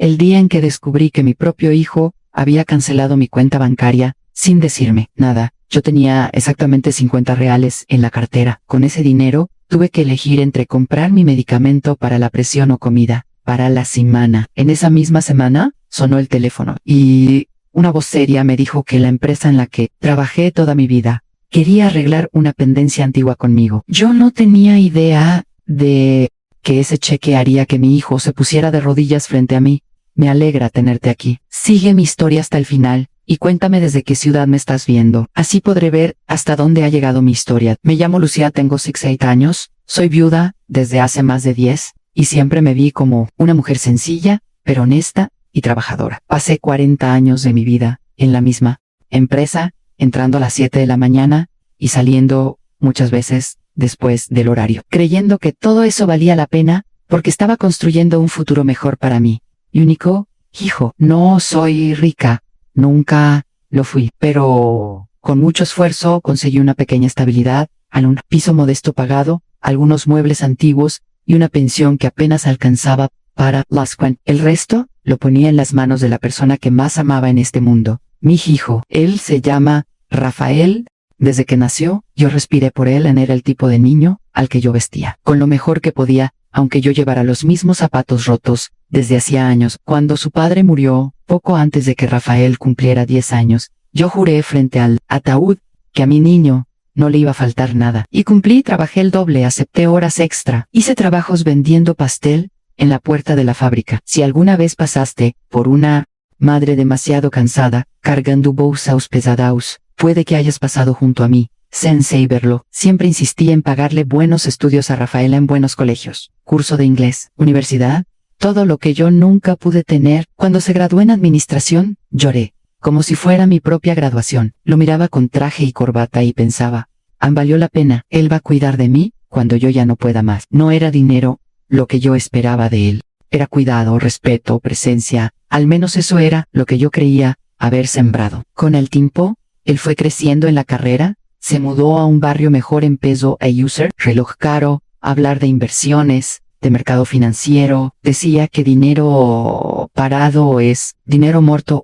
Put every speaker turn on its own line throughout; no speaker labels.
el día en que descubrí que mi propio hijo había cancelado mi cuenta bancaria, sin decirme nada. Yo tenía exactamente 50 reales en la cartera. Con ese dinero, tuve que elegir entre comprar mi medicamento para la presión o comida para la semana. En esa misma semana, sonó el teléfono y una voz seria me dijo que la empresa en la que trabajé toda mi vida quería arreglar una pendencia antigua conmigo. Yo no tenía idea de que ese cheque haría que mi hijo se pusiera de rodillas frente a mí. Me alegra tenerte aquí. Sigue mi historia hasta el final y cuéntame desde qué ciudad me estás viendo. Así podré ver hasta dónde ha llegado mi historia. Me llamo Lucía, tengo 68 años, soy viuda desde hace más de 10 y siempre me vi como una mujer sencilla, pero honesta y trabajadora. Pasé 40 años de mi vida en la misma empresa, entrando a las 7 de la mañana y saliendo muchas veces después del horario, creyendo que todo eso valía la pena porque estaba construyendo un futuro mejor para mí. Y único hijo, no soy rica, nunca lo fui, pero con mucho esfuerzo conseguí una pequeña estabilidad, un piso modesto pagado, algunos muebles antiguos y una pensión que apenas alcanzaba para las cuentas. El resto lo ponía en las manos de la persona que más amaba en este mundo, mi hijo. Él se llama Rafael. Desde que nació, yo respiré por él. Era el tipo de niño al que yo vestía, con lo mejor que podía, aunque yo llevara los mismos zapatos rotos desde hacía años. Cuando su padre murió, poco antes de que Rafael cumpliera 10 años, yo juré frente al ataúd que a mi niño no le iba a faltar nada. Y cumplí, trabajé el doble, acepté horas extra, hice trabajos vendiendo pastel en la puerta de la fábrica. Si alguna vez pasaste por una madre demasiado cansada, cargando bolsas pesadas, puede que hayas pasado junto a mí. Sensei verlo. Siempre insistí en pagarle buenos estudios a Rafaela en buenos colegios, curso de inglés, universidad, todo lo que yo nunca pude tener. Cuando se graduó en administración, lloré, como si fuera mi propia graduación. Lo miraba con traje y corbata y pensaba, valió la pena. Él va a cuidar de mí cuando yo ya no pueda más. No era dinero lo que yo esperaba de él. Era cuidado, respeto, presencia. Al menos eso era lo que yo creía haber sembrado. Con el tiempo, él fue creciendo en la carrera, se mudó a un barrio mejor, empezó a usar reloj caro, a hablar de inversiones, de mercado financiero, decía que dinero parado es dinero muerto.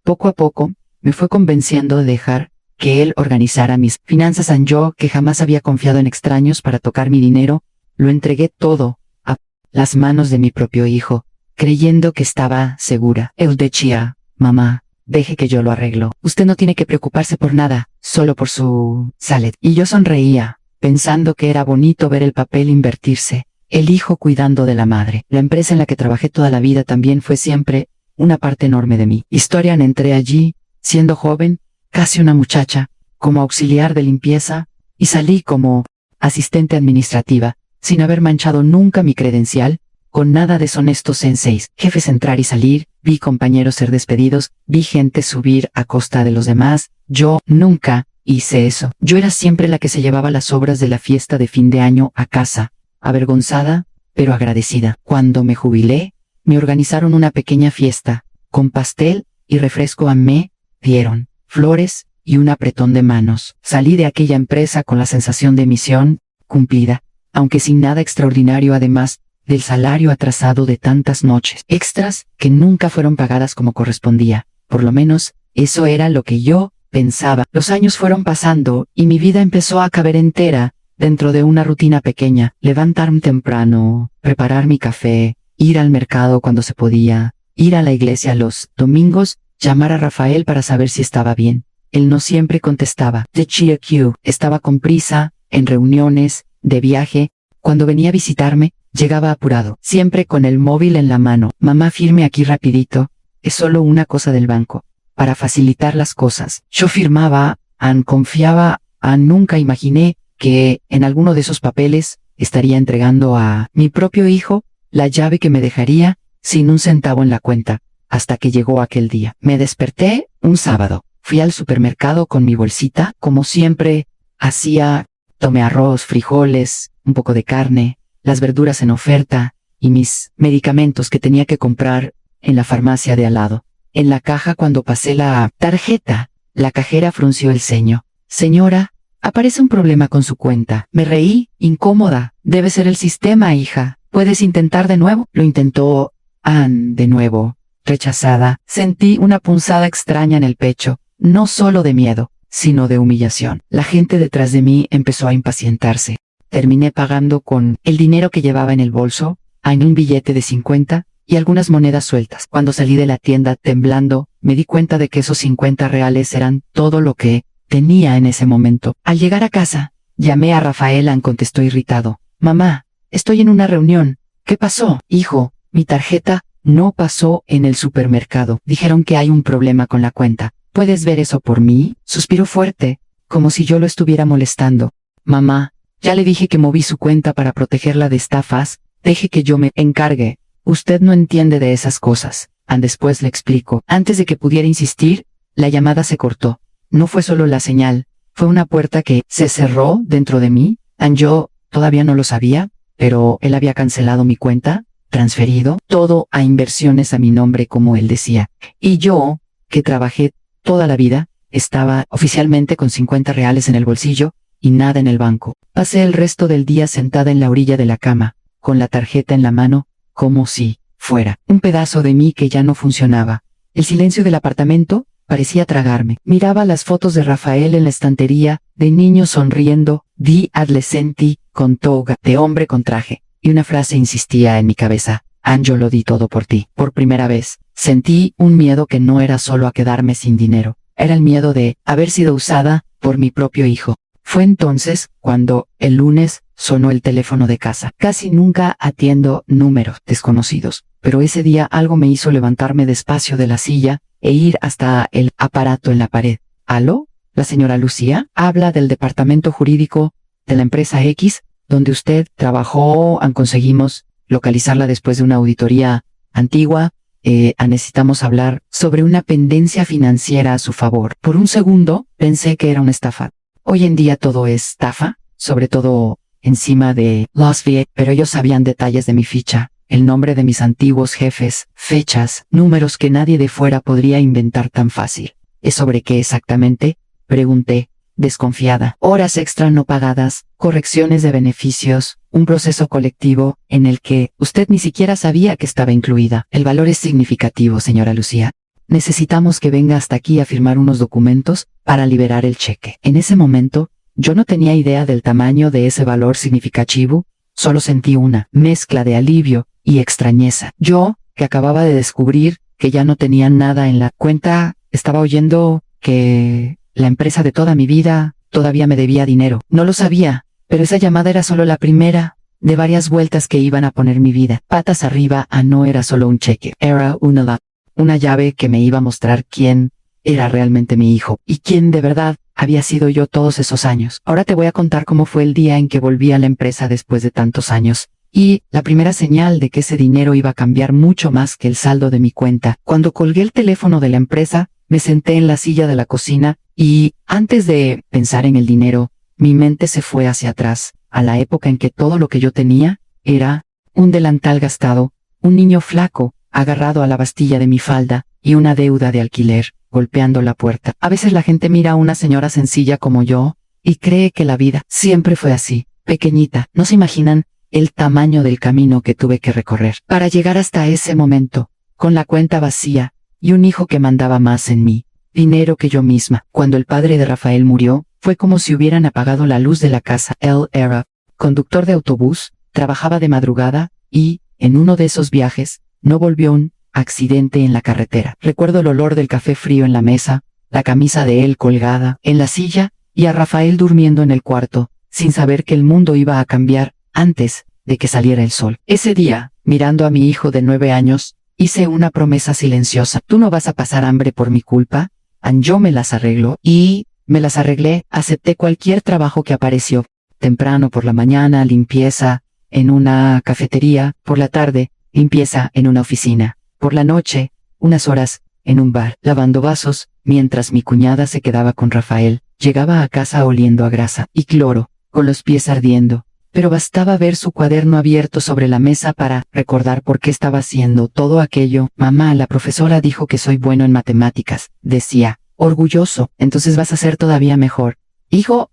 Poco a poco, me fue convenciendo de dejar que él organizara mis finanzas. Yo, que jamás había confiado en extraños para tocar mi dinero, lo entregué todo a las manos de mi propio hijo, creyendo que estaba segura. Él decía, mamá, deje que yo lo arreglo. Usted no tiene que preocuparse por nada, solo por su salud. Y yo sonreía, pensando que era bonito ver el papel invertirse, el hijo cuidando de la madre. La empresa en la que trabajé toda la vida también fue siempre una parte enorme de mi historia. Entré allí, siendo joven, casi una muchacha, como auxiliar de limpieza, y salí como asistente administrativa, sin haber manchado nunca mi credencial, con nada deshonestos senseis, jefes entrar y salir, vi compañeros ser despedidos, vi gente subir a costa de los demás. Yo nunca hice eso. Yo era siempre la que se llevaba las sobras de la fiesta de fin de año a casa, avergonzada, pero agradecida. Cuando me jubilé, me organizaron una pequeña fiesta, con pastel y refresco. Me dieron flores y un apretón de manos. Salí de aquella empresa con la sensación de misión cumplida, aunque sin nada extraordinario, además del salario atrasado de tantas noches extras que nunca fueron pagadas como correspondía. Por lo menos, eso era lo que yo pensaba. Los años fueron pasando y mi vida empezó a caber entera dentro de una rutina pequeña: levantarme temprano, preparar mi café, ir al mercado cuando se podía, ir a la iglesia los domingos, llamar a Rafael para saber si estaba bien. Él no siempre contestaba. Decía que estaba con prisa, en reuniones, de viaje. Cuando venía a visitarme, llegaba apurado, siempre con el móvil en la mano. Mamá, firme aquí rapidito, es solo una cosa del banco, para facilitar las cosas. Yo firmaba, confiaba, nunca imaginé que en alguno de esos papeles estaría entregando a mi propio hijo la llave que me dejaría sin un centavo en la cuenta, hasta que llegó aquel día. Me desperté un sábado, fui al supermercado con mi bolsita, como siempre hacía, tomé arroz, frijoles, un poco de carne, las verduras en oferta, y mis medicamentos que tenía que comprar en la farmacia de al lado. En la caja, cuando pasé la tarjeta, la cajera frunció el ceño. Señora, aparece un problema con su cuenta. Me reí, incómoda. Debe ser el sistema, hija. ¿Puedes intentar de nuevo? Lo intentó Ann, de nuevo, rechazada, sentí una punzada extraña en el pecho, no solo de miedo, sino de humillación. La gente detrás de mí empezó a impacientarse. Terminé pagando con el dinero que llevaba en el bolso, en un billete de 50 y algunas monedas sueltas. Cuando salí de la tienda temblando, me di cuenta de que esos 50 reales eran todo lo que tenía en ese momento. Al llegar a casa, llamé a Rafael. Contestó irritado. Mamá, estoy en una reunión. ¿Qué pasó? Hijo, mi tarjeta no pasó en el supermercado. Dijeron que hay un problema con la cuenta. ¿Puedes ver eso por mí? Suspiró fuerte, como si yo lo estuviera molestando. Mamá, ya le dije que moví su cuenta para protegerla de estafas. Deje que yo me encargue. Usted no entiende de esas cosas. Después le explico. Antes de que pudiera insistir, la llamada se cortó. No fue solo la señal, fue una puerta que se cerró dentro de mí. Yo todavía no lo sabía, pero él había cancelado mi cuenta, transferido todo a inversiones a mi nombre, como él decía. Y yo, que trabajé toda la vida, estaba oficialmente con 50 reales en el bolsillo y nada en el banco. Pasé el resto del día sentada en la orilla de la cama, con la tarjeta en la mano, como si fuera un pedazo de mí que ya no funcionaba. El silencio del apartamento parecía tragarme. Miraba las fotos de Rafael en la estantería, de niño sonriendo, di adolescenti, con toga, de hombre con traje, y una frase insistía en mi cabeza: yo lo di todo por ti. Por primera vez, sentí un miedo que no era solo a quedarme sin dinero, era el miedo de haber sido usada por mi propio hijo. Fue entonces cuando, el lunes, sonó el teléfono de casa. Casi nunca atiendo números desconocidos, pero ese día algo me hizo levantarme despacio de la silla e ir hasta el aparato en la pared. ¿Aló? ¿La señora Lucía? Habla del departamento jurídico de la empresa X, donde usted trabajó. Conseguimos localizarla después de una auditoría antigua. Necesitamos hablar sobre una pendencia financiera a su favor. Por un segundo pensé que era una estafa. Hoy en día todo es estafa, sobre todo encima de Las Vegas, pero ellos sabían detalles de mi ficha, el nombre de mis antiguos jefes, fechas, números que nadie de fuera podría inventar tan fácil. ¿Es sobre qué exactamente?, pregunté, desconfiada. Horas extra no pagadas, correcciones de beneficios, un proceso colectivo en el que usted ni siquiera sabía que estaba incluida. El valor es significativo, señora Lucía. Necesitamos que venga hasta aquí a firmar unos documentos para liberar el cheque. En ese momento, yo no tenía idea del tamaño de ese valor significativo, solo sentí una mezcla de alivio y extrañeza. Yo, que acababa de descubrir que ya no tenía nada en la cuenta, estaba oyendo que la empresa de toda mi vida todavía me debía dinero. No lo sabía, pero esa llamada era solo la primera de varias vueltas que iban a poner mi vida patas arriba. No era solo un cheque, era una llave que me iba a mostrar quién era realmente mi hijo y quién de verdad había sido yo todos esos años. Ahora te voy a contar cómo fue el día en que volví a la empresa después de tantos años, y la primera señal de que ese dinero iba a cambiar mucho más que el saldo de mi cuenta. Cuando colgué el teléfono de la empresa, me senté en la silla de la cocina y, antes de pensar en el dinero, mi mente se fue hacia atrás, a la época en que todo lo que yo tenía era un delantal gastado, un niño flaco, agarrado a la bastilla de mi falda, y una deuda de alquiler, golpeando la puerta. A veces la gente mira a una señora sencilla como yo, y cree que la vida siempre fue así, pequeñita. No se imaginan el tamaño del camino que tuve que recorrer para llegar hasta ese momento, con la cuenta vacía, y un hijo que mandaba más en mí, dinero que yo misma. Cuando el padre de Rafael murió, fue como si hubieran apagado la luz de la casa. Él era conductor de autobús, trabajaba de madrugada, y, en uno de esos viajes, no volvió. Un accidente en la carretera. Recuerdo el olor del café frío en la mesa, la camisa de él colgada en la silla, y a Rafael durmiendo en el cuarto, sin saber que el mundo iba a cambiar antes de que saliera el sol. Ese día, mirando a mi hijo de 9 años, hice una promesa silenciosa. Tú no vas a pasar hambre por mi culpa. Yo me las arreglo, y me las arreglé. Acepté cualquier trabajo que apareció. Temprano por la mañana, limpieza en una cafetería; por la tarde, limpieza en una oficina; por la noche, unas horas en un bar, lavando vasos, mientras mi cuñada se quedaba con Rafael. Llegaba a casa oliendo a grasa y cloro, con los pies ardiendo, pero bastaba ver su cuaderno abierto sobre la mesa para recordar por qué estaba haciendo todo aquello. Mamá, la profesora dijo que soy bueno en matemáticas, decía, orgulloso. Entonces vas a ser todavía mejor. Hijo,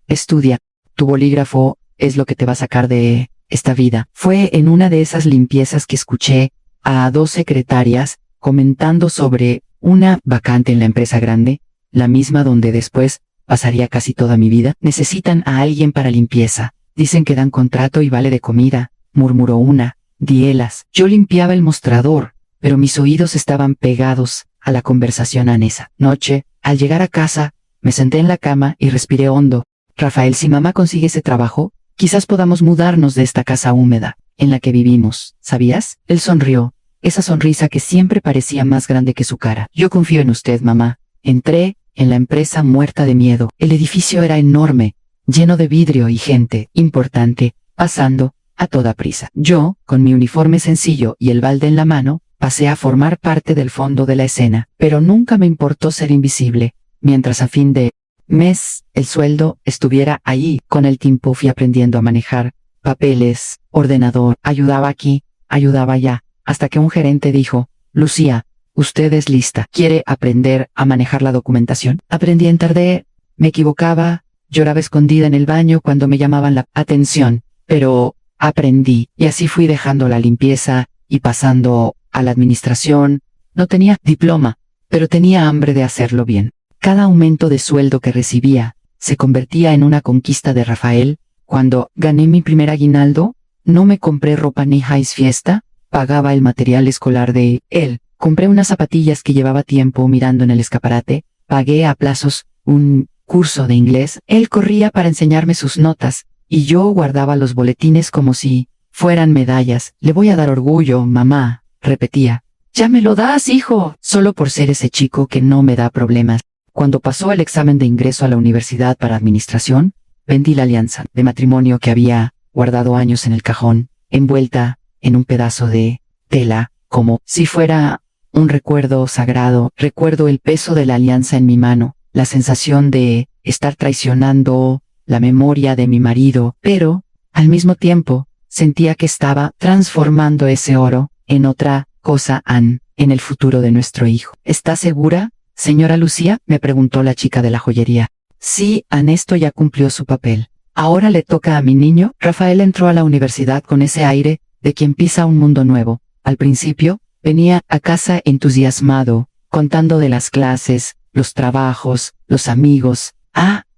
estudia. Tu bolígrafo es lo que te va a sacar de esta vida. Fue en una de esas limpiezas que escuché a 2 secretarias, comentando sobre una vacante en la empresa grande, la misma donde después pasaría casi toda mi vida. Necesitan a alguien para limpieza. Dicen que dan contrato y vale de comida, murmuró una. Dielas. Yo limpiaba el mostrador, pero mis oídos estaban pegados a la conversación anesa. Noche, al llegar a casa, me senté en la cama y respiré hondo. Rafael, si mamá consigue ese trabajo, quizás podamos mudarnos de esta casa húmeda en la que vivimos, ¿sabías? Él sonrió, esa sonrisa que siempre parecía más grande que su cara. Yo confío en usted, mamá. Entré en la empresa muerta de miedo. El edificio era enorme, lleno de vidrio y gente importante, pasando a toda prisa. Yo, con mi uniforme sencillo y el balde en la mano, pasé a formar parte del fondo de la escena, pero nunca me importó ser invisible, mientras a fin de mes el sueldo estuviera ahí. Con el tiempo fui aprendiendo a manejar papeles, ordenador, ayudaba aquí, ayudaba allá, hasta que un gerente dijo: Lucía, usted es lista, ¿quiere aprender a manejar la documentación? Aprendí en tarde, me equivocaba, lloraba escondida en el baño cuando me llamaban la atención, pero aprendí, y así fui dejando la limpieza y pasando a la administración. No tenía diploma, pero tenía hambre de hacerlo bien. Cada aumento de sueldo que recibía se convertía en una conquista de Rafael. Cuando gané mi primer aguinaldo, no me compré ropa ni fiesta, pagaba el material escolar de él. Compré unas zapatillas que llevaba tiempo mirando en el escaparate, pagué a plazos un curso de inglés. Él corría para enseñarme sus notas, y yo guardaba los boletines como si fueran medallas. Le voy a dar orgullo, mamá, repetía. Ya me lo das, hijo, solo por ser ese chico que no me da problemas. Cuando pasó el examen de ingreso a la universidad para administración, vendí la alianza de matrimonio que había guardado años en el cajón, envuelta en un pedazo de tela, como si fuera un recuerdo sagrado. Recuerdo el peso de la alianza en mi mano, la sensación de estar traicionando la memoria de mi marido, pero, al mismo tiempo, sentía que estaba transformando ese oro en otra cosa, en el futuro de nuestro hijo. ¿Está segura, señora Lucía?, me preguntó la chica de la joyería. Sí, esto ya cumplió su papel. Ahora le toca a mi niño. Rafael entró a la universidad con ese aire de quien pisa un mundo nuevo. Al principio, venía a casa entusiasmado, contando de las clases, los trabajos, los amigos.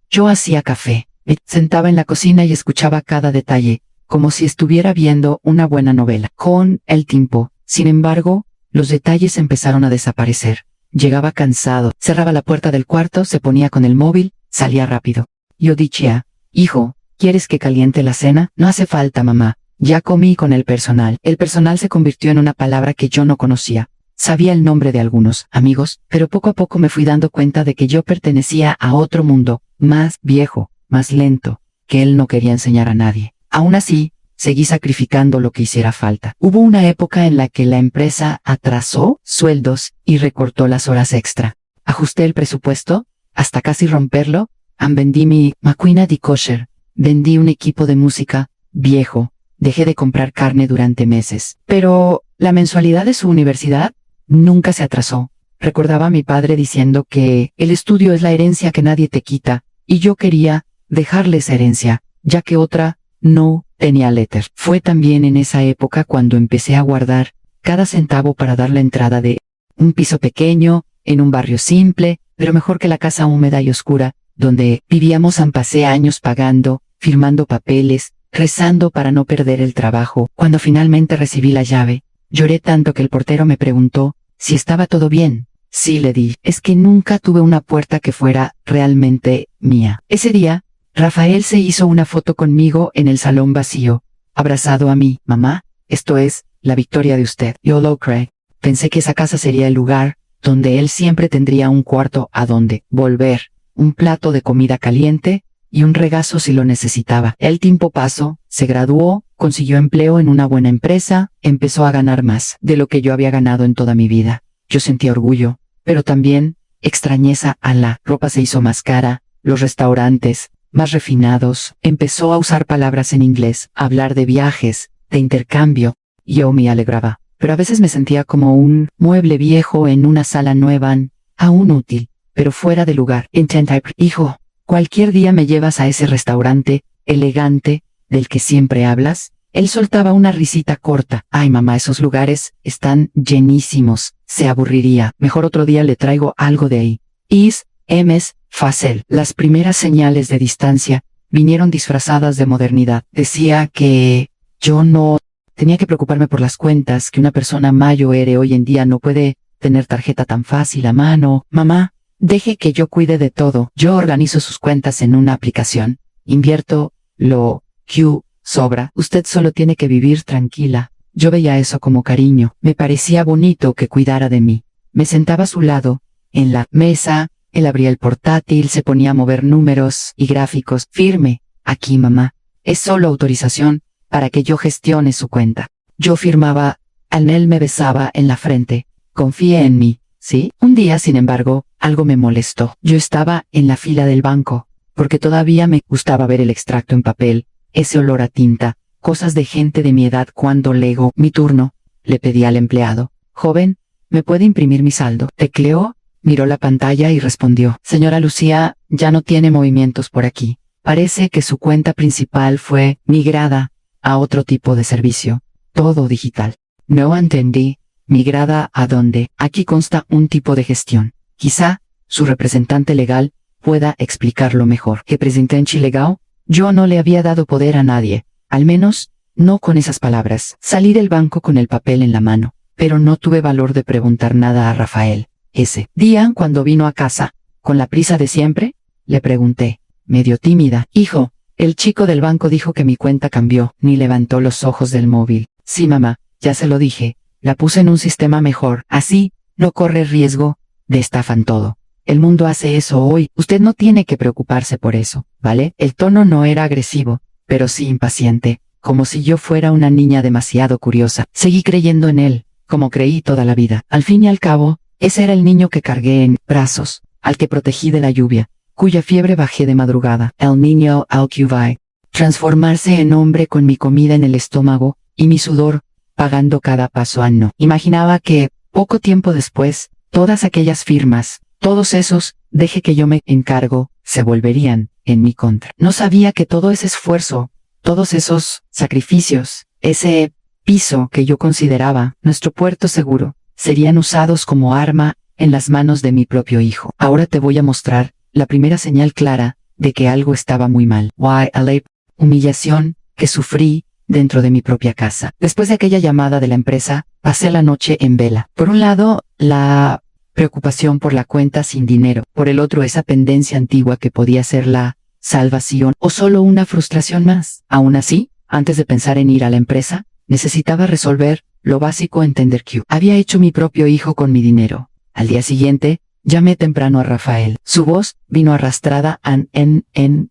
Yo hacía café. Me sentaba en la cocina y escuchaba cada detalle, como si estuviera viendo una buena novela. Con el tiempo, sin embargo, los detalles empezaron a desaparecer. Llegaba cansado, cerraba la puerta del cuarto, se ponía con el móvil, salía rápido. Yo decía: hijo, ¿quieres que caliente la cena? No hace falta, mamá. Ya comí con el personal. El personal se convirtió en una palabra que yo no conocía. Sabía el nombre de algunos amigos, pero poco a poco me fui dando cuenta de que yo pertenecía a otro mundo, más viejo, más lento, que él no quería enseñar a nadie. Aún así, seguí sacrificando lo que hiciera falta. Hubo una época en la que la empresa atrasó sueldos y recortó las horas extra. Ajusté el presupuesto, hasta casi romperlo. Vendí mi máquina de kosher, vendí un equipo de música viejo, dejé de comprar carne durante meses. Pero la mensualidad de su universidad nunca se atrasó. Recordaba a mi padre diciendo que el estudio es la herencia que nadie te quita, y yo quería dejarle esa herencia, ya que otra no tenía letter. Fue también en esa época cuando empecé a guardar cada centavo para dar la entrada de un piso pequeño, en un barrio simple, pero mejor que la casa húmeda y oscura, donde vivíamos. Pasé años pagando, firmando papeles, rezando para no perder el trabajo. Cuando finalmente recibí la llave, lloré tanto que el portero me preguntó si estaba todo bien. Sí, le di. Es que nunca tuve una puerta que fuera realmente mía. Ese día, Rafael se hizo una foto conmigo en el salón vacío, abrazado a mí. Mamá, esto es la victoria de usted. Yo lo creí. Pensé que esa casa sería el lugar donde él siempre tendría un cuarto a donde volver, un plato de comida caliente y un regazo si lo necesitaba. El tiempo pasó, se graduó, consiguió empleo en una buena empresa, empezó a ganar más de lo que yo había ganado en toda mi vida. Yo sentía orgullo, pero también extrañeza. La ropa se hizo más cara, los restaurantes más refinados. Empezó a usar palabras en inglés, a hablar de viajes, de intercambio. Yo me alegraba, pero a veces me sentía como un mueble viejo en una sala nueva, aún útil, pero fuera de lugar. Hijo, cualquier día me llevas a ese restaurante elegante del que siempre hablas. Él soltaba una risita corta. Ay, mamá, esos lugares están llenísimos. Se aburriría. Mejor otro día le traigo algo de ahí. Emes, Facel. Las primeras señales de distancia vinieron disfrazadas de modernidad. Decía que yo no tenía que preocuparme por las cuentas, que una persona mayor hoy en día no puede tener tarjeta tan fácil a mano. Mamá, deje que yo cuide de todo. Yo organizo sus cuentas en una aplicación. Invierto lo que sobra. Usted solo tiene que vivir tranquila. Yo veía eso como cariño. Me parecía bonito que cuidara de mí. Me sentaba a su lado, en la mesa. Él abría el portátil, se ponía a mover números y gráficos. Firme. Aquí, mamá. Es solo autorización para que yo gestione su cuenta. Yo firmaba. Él me besaba en la frente. Confíe en mí, ¿sí? Un día, sin embargo, algo me molestó. Yo estaba en la fila del banco, porque todavía me gustaba ver el extracto en papel, ese olor a tinta, cosas de gente de mi edad. Cuando llegó mi turno, le pedí al empleado: joven, ¿me puede imprimir mi saldo? Tecleó, miró la pantalla y respondió: señora Lucía, ya no tiene movimientos por aquí. Parece que su cuenta principal fue migrada a otro tipo de servicio, todo digital. No entendí. ¿Migrada a dónde? Aquí consta un tipo de gestión. Quizá su representante legal pueda explicarlo mejor. ¿Qué representante legal? Yo no le había dado poder a nadie, al menos no con esas palabras. Salí del banco con el papel en la mano, pero no tuve valor de preguntar nada a Rafael. Ese día, cuando vino a casa, con la prisa de siempre, le pregunté, medio tímida: hijo, el chico del banco dijo que mi cuenta cambió. Ni levantó los ojos del móvil. Sí, mamá, ya se lo dije. La puse en un sistema mejor, así no corre riesgo de estafan todo. El mundo hace eso hoy, usted no tiene que preocuparse por eso, ¿vale? El tono no era agresivo, pero sí impaciente, como si yo fuera una niña demasiado curiosa. Seguí creyendo en él, como creí toda la vida. Al fin y al cabo, ese era el niño que cargué en brazos, al que protegí de la lluvia, cuya fiebre bajé de madrugada. El niño al que vi transformarse en hombre con mi comida en el estómago y mi sudor pagando cada paso. No imaginaba que, poco tiempo después, todas aquellas firmas, todos esos, deje que yo me encargo, se volverían en mi contra. No sabía que todo ese esfuerzo, todos esos sacrificios, ese piso que yo consideraba nuestro puerto seguro, serían usados como arma en las manos de mi propio hijo. Ahora te voy a mostrar la primera señal clara de que algo estaba muy mal. Humillación que sufrí dentro de mi propia casa. Después de aquella llamada de la empresa, pasé la noche en vela. Por un lado, la preocupación por la cuenta sin dinero. Por el otro, esa pendencia antigua que podía ser la salvación o solo una frustración más. Aún así, antes de pensar en ir a la empresa, necesitaba resolver lo básico: entender que había hecho mi propio hijo con mi dinero. Al día siguiente, llamé temprano a Rafael. Su voz vino arrastrada en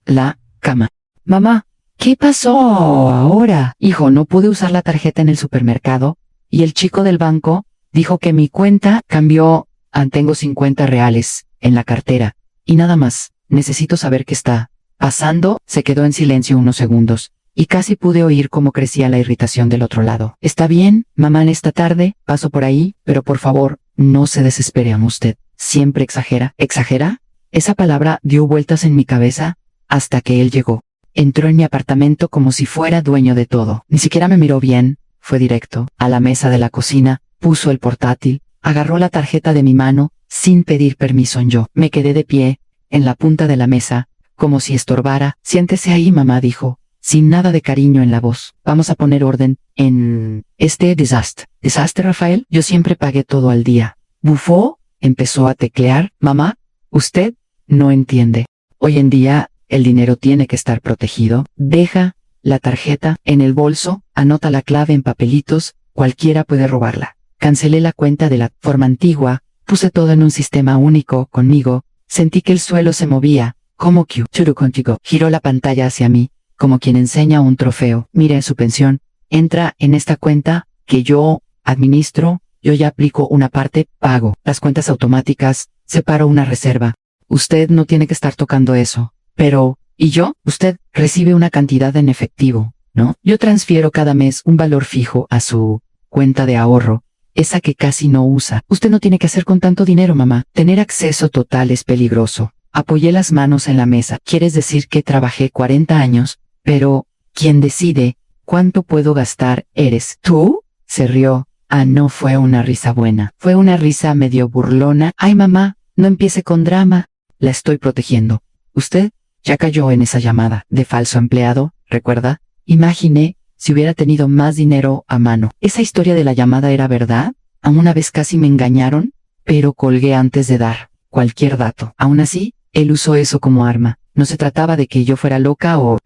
la cama. Mamá, ¿qué pasó ahora? Hijo, no pude usar la tarjeta en el supermercado, y el chico del banco dijo que mi cuenta cambió. Tengo 50 reales en la cartera, y nada más. Necesito saber qué está pasando. Se quedó en silencio unos segundos, y casi pude oír cómo crecía la irritación del otro lado. Está bien, mamá, en esta tarde paso por ahí, pero por favor, no se desespere. Usted siempre exagera. ¿Exagera? Esa palabra dio vueltas en mi cabeza hasta que él llegó. Entró en mi apartamento como si fuera dueño de todo. Ni siquiera me miró bien, fue directo a la mesa de la cocina, puso el portátil, agarró la tarjeta de mi mano, sin pedir permiso. Yo me quedé de pie, en la punta de la mesa, como si estorbara. Siéntese ahí, mamá, dijo, sin nada de cariño en la voz. Vamos a poner orden en este desastre. ¿Desastre, Rafael? Yo siempre pagué todo al día. Bufó, empezó a teclear. Mamá, usted no entiende. Hoy en día, el dinero tiene que estar protegido. Deja la tarjeta en el bolso, anota la clave en papelitos, cualquiera puede robarla. Cancelé la cuenta de la forma antigua, puse todo en un sistema único conmigo, sentí que el suelo se movía, como que churu contigo. Giró la pantalla hacia mí, como quien enseña un trofeo. Mire su pensión, entra en esta cuenta que yo administro, yo ya aplico una parte, pago las cuentas automáticas, separo una reserva. Usted no tiene que estar tocando eso. Pero, ¿y yo? Usted recibe una cantidad en efectivo, ¿no? Yo transfiero cada mes un valor fijo a su cuenta de ahorro, esa que casi no usa. Usted no tiene que hacer con tanto dinero, mamá. Tener acceso total es peligroso. Apoyé las manos en la mesa. ¿Quieres decir que trabajé 40 años? Pero, ¿quién decide ¿Cuánto puedo gastar? ¿Eres tú? Se rió. Ah, no fue una risa buena. Fue una risa medio burlona. Ay, mamá, no empiece con drama. La estoy protegiendo. Usted ya cayó en esa llamada de falso empleado, ¿recuerda? Imaginé si hubiera tenido más dinero a mano. ¿Esa historia de la llamada era verdad? Aún una vez casi me engañaron, pero colgué antes de dar cualquier dato. Aún así, él usó eso como arma. No se trataba de que yo fuera loca o...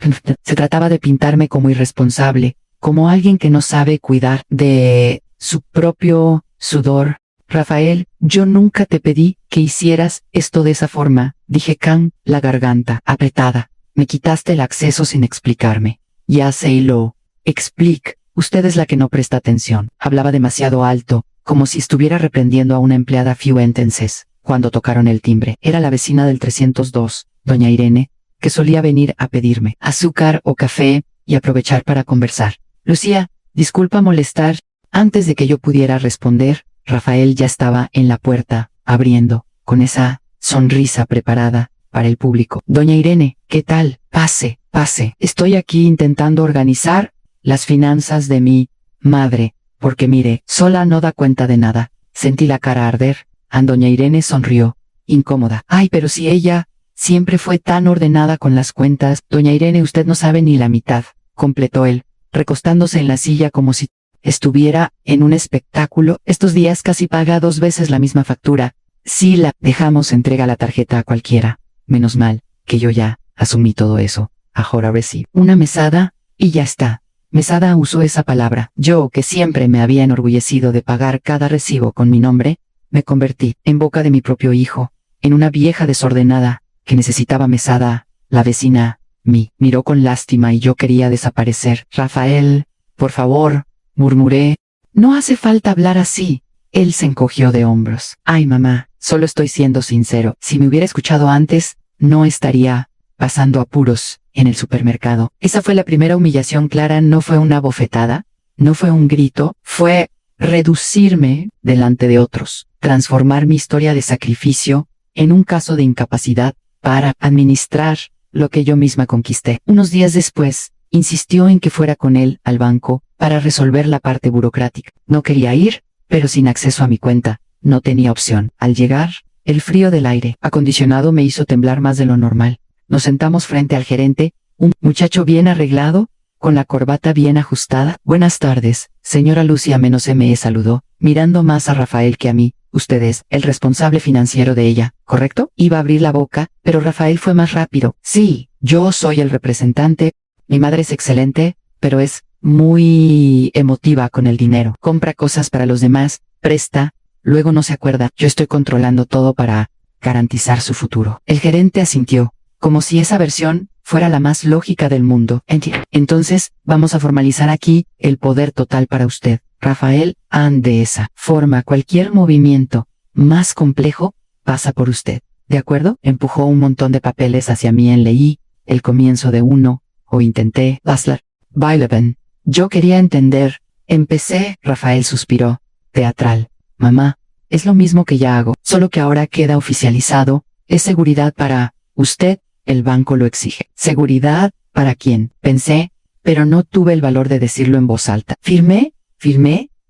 se trataba de pintarme como irresponsable, como alguien que no sabe cuidar de su propio sudor. Rafael, yo nunca te pedí que hicieras esto de esa forma, dije con la garganta apretada. Me quitaste el acceso sin explicarme. Ya sé y lo explic. Usted es la que no presta atención. Hablaba demasiado alto, como si estuviera reprendiendo a una empleada few entences. Cuando tocaron el timbre, era la vecina del 302, doña Irene, que solía venir a pedirme azúcar o café y aprovechar para conversar. Lucía, disculpa molestar. Antes de que yo pudiera responder, Rafael ya estaba en la puerta, abriendo, con esa sonrisa preparada para el público. Doña Irene, ¿qué tal? Pase, pase. Estoy aquí intentando organizar las finanzas de mi madre, porque mire, sola no da cuenta de nada. Sentí la cara arder. Doña Irene sonrió, incómoda. Ay, pero si ella siempre fue tan ordenada con las cuentas. Doña Irene, usted no sabe ni la mitad, completó él, recostándose en la silla como si estuviera en un espectáculo. Estos días casi paga 2 veces la misma factura. Si la dejamos entrega la tarjeta a cualquiera. Menos mal, que yo ya asumí todo eso. Ahora recibo una mesada, y ya está. Mesada usó esa palabra. Yo, que siempre me había enorgullecido de pagar cada recibo con mi nombre, me convertí, en boca de mi propio hijo, en una vieja desordenada, que necesitaba mesada. La vecina, miró con lástima y yo quería desaparecer. Rafael, por favor, murmuré. No hace falta hablar así. Él se encogió de hombros. Ay, mamá, solo estoy siendo sincero. Si me hubiera escuchado antes, no estaría pasando apuros en el supermercado. Esa fue la primera humillación clara. No fue una bofetada, no fue un grito, fue reducirme delante de otros, transformar mi historia de sacrificio en un caso de incapacidad para administrar lo que yo misma conquisté. Unos días después, insistió en que fuera con él al banco para resolver la parte burocrática. No quería ir, pero sin acceso a mi cuenta, no tenía opción. Al llegar, el frío del aire acondicionado me hizo temblar más de lo normal. Nos sentamos frente al gerente, un muchacho bien arreglado, con la corbata bien ajustada. Buenas tardes, señora Lucía menos me saludó, mirando más a Rafael que a mí. Usted es el responsable financiero de ella, ¿correcto? Iba a abrir la boca, pero Rafael fue más rápido. Sí, yo soy el representante. Mi madre es excelente, pero es muy emotiva con el dinero. Compra cosas para los demás, presta, luego no se acuerda. Yo estoy controlando todo para garantizar su futuro. El gerente asintió, como si esa versión fuera la más lógica del mundo. Entonces, vamos a formalizar aquí el poder total para usted. Rafael, de esa forma cualquier movimiento más complejo pasa por usted. ¿De acuerdo? Empujó un montón de papeles hacia mí. Leí el comienzo de uno, o intenté. Basler, Baileven. Yo quería entender. Empecé. Rafael suspiró, teatral. Mamá, es lo mismo que ya hago, solo que ahora queda oficializado. Es seguridad para usted. El banco lo exige. ¿Seguridad para quién? Pensé, pero no tuve el valor de decirlo en voz alta. Firmé,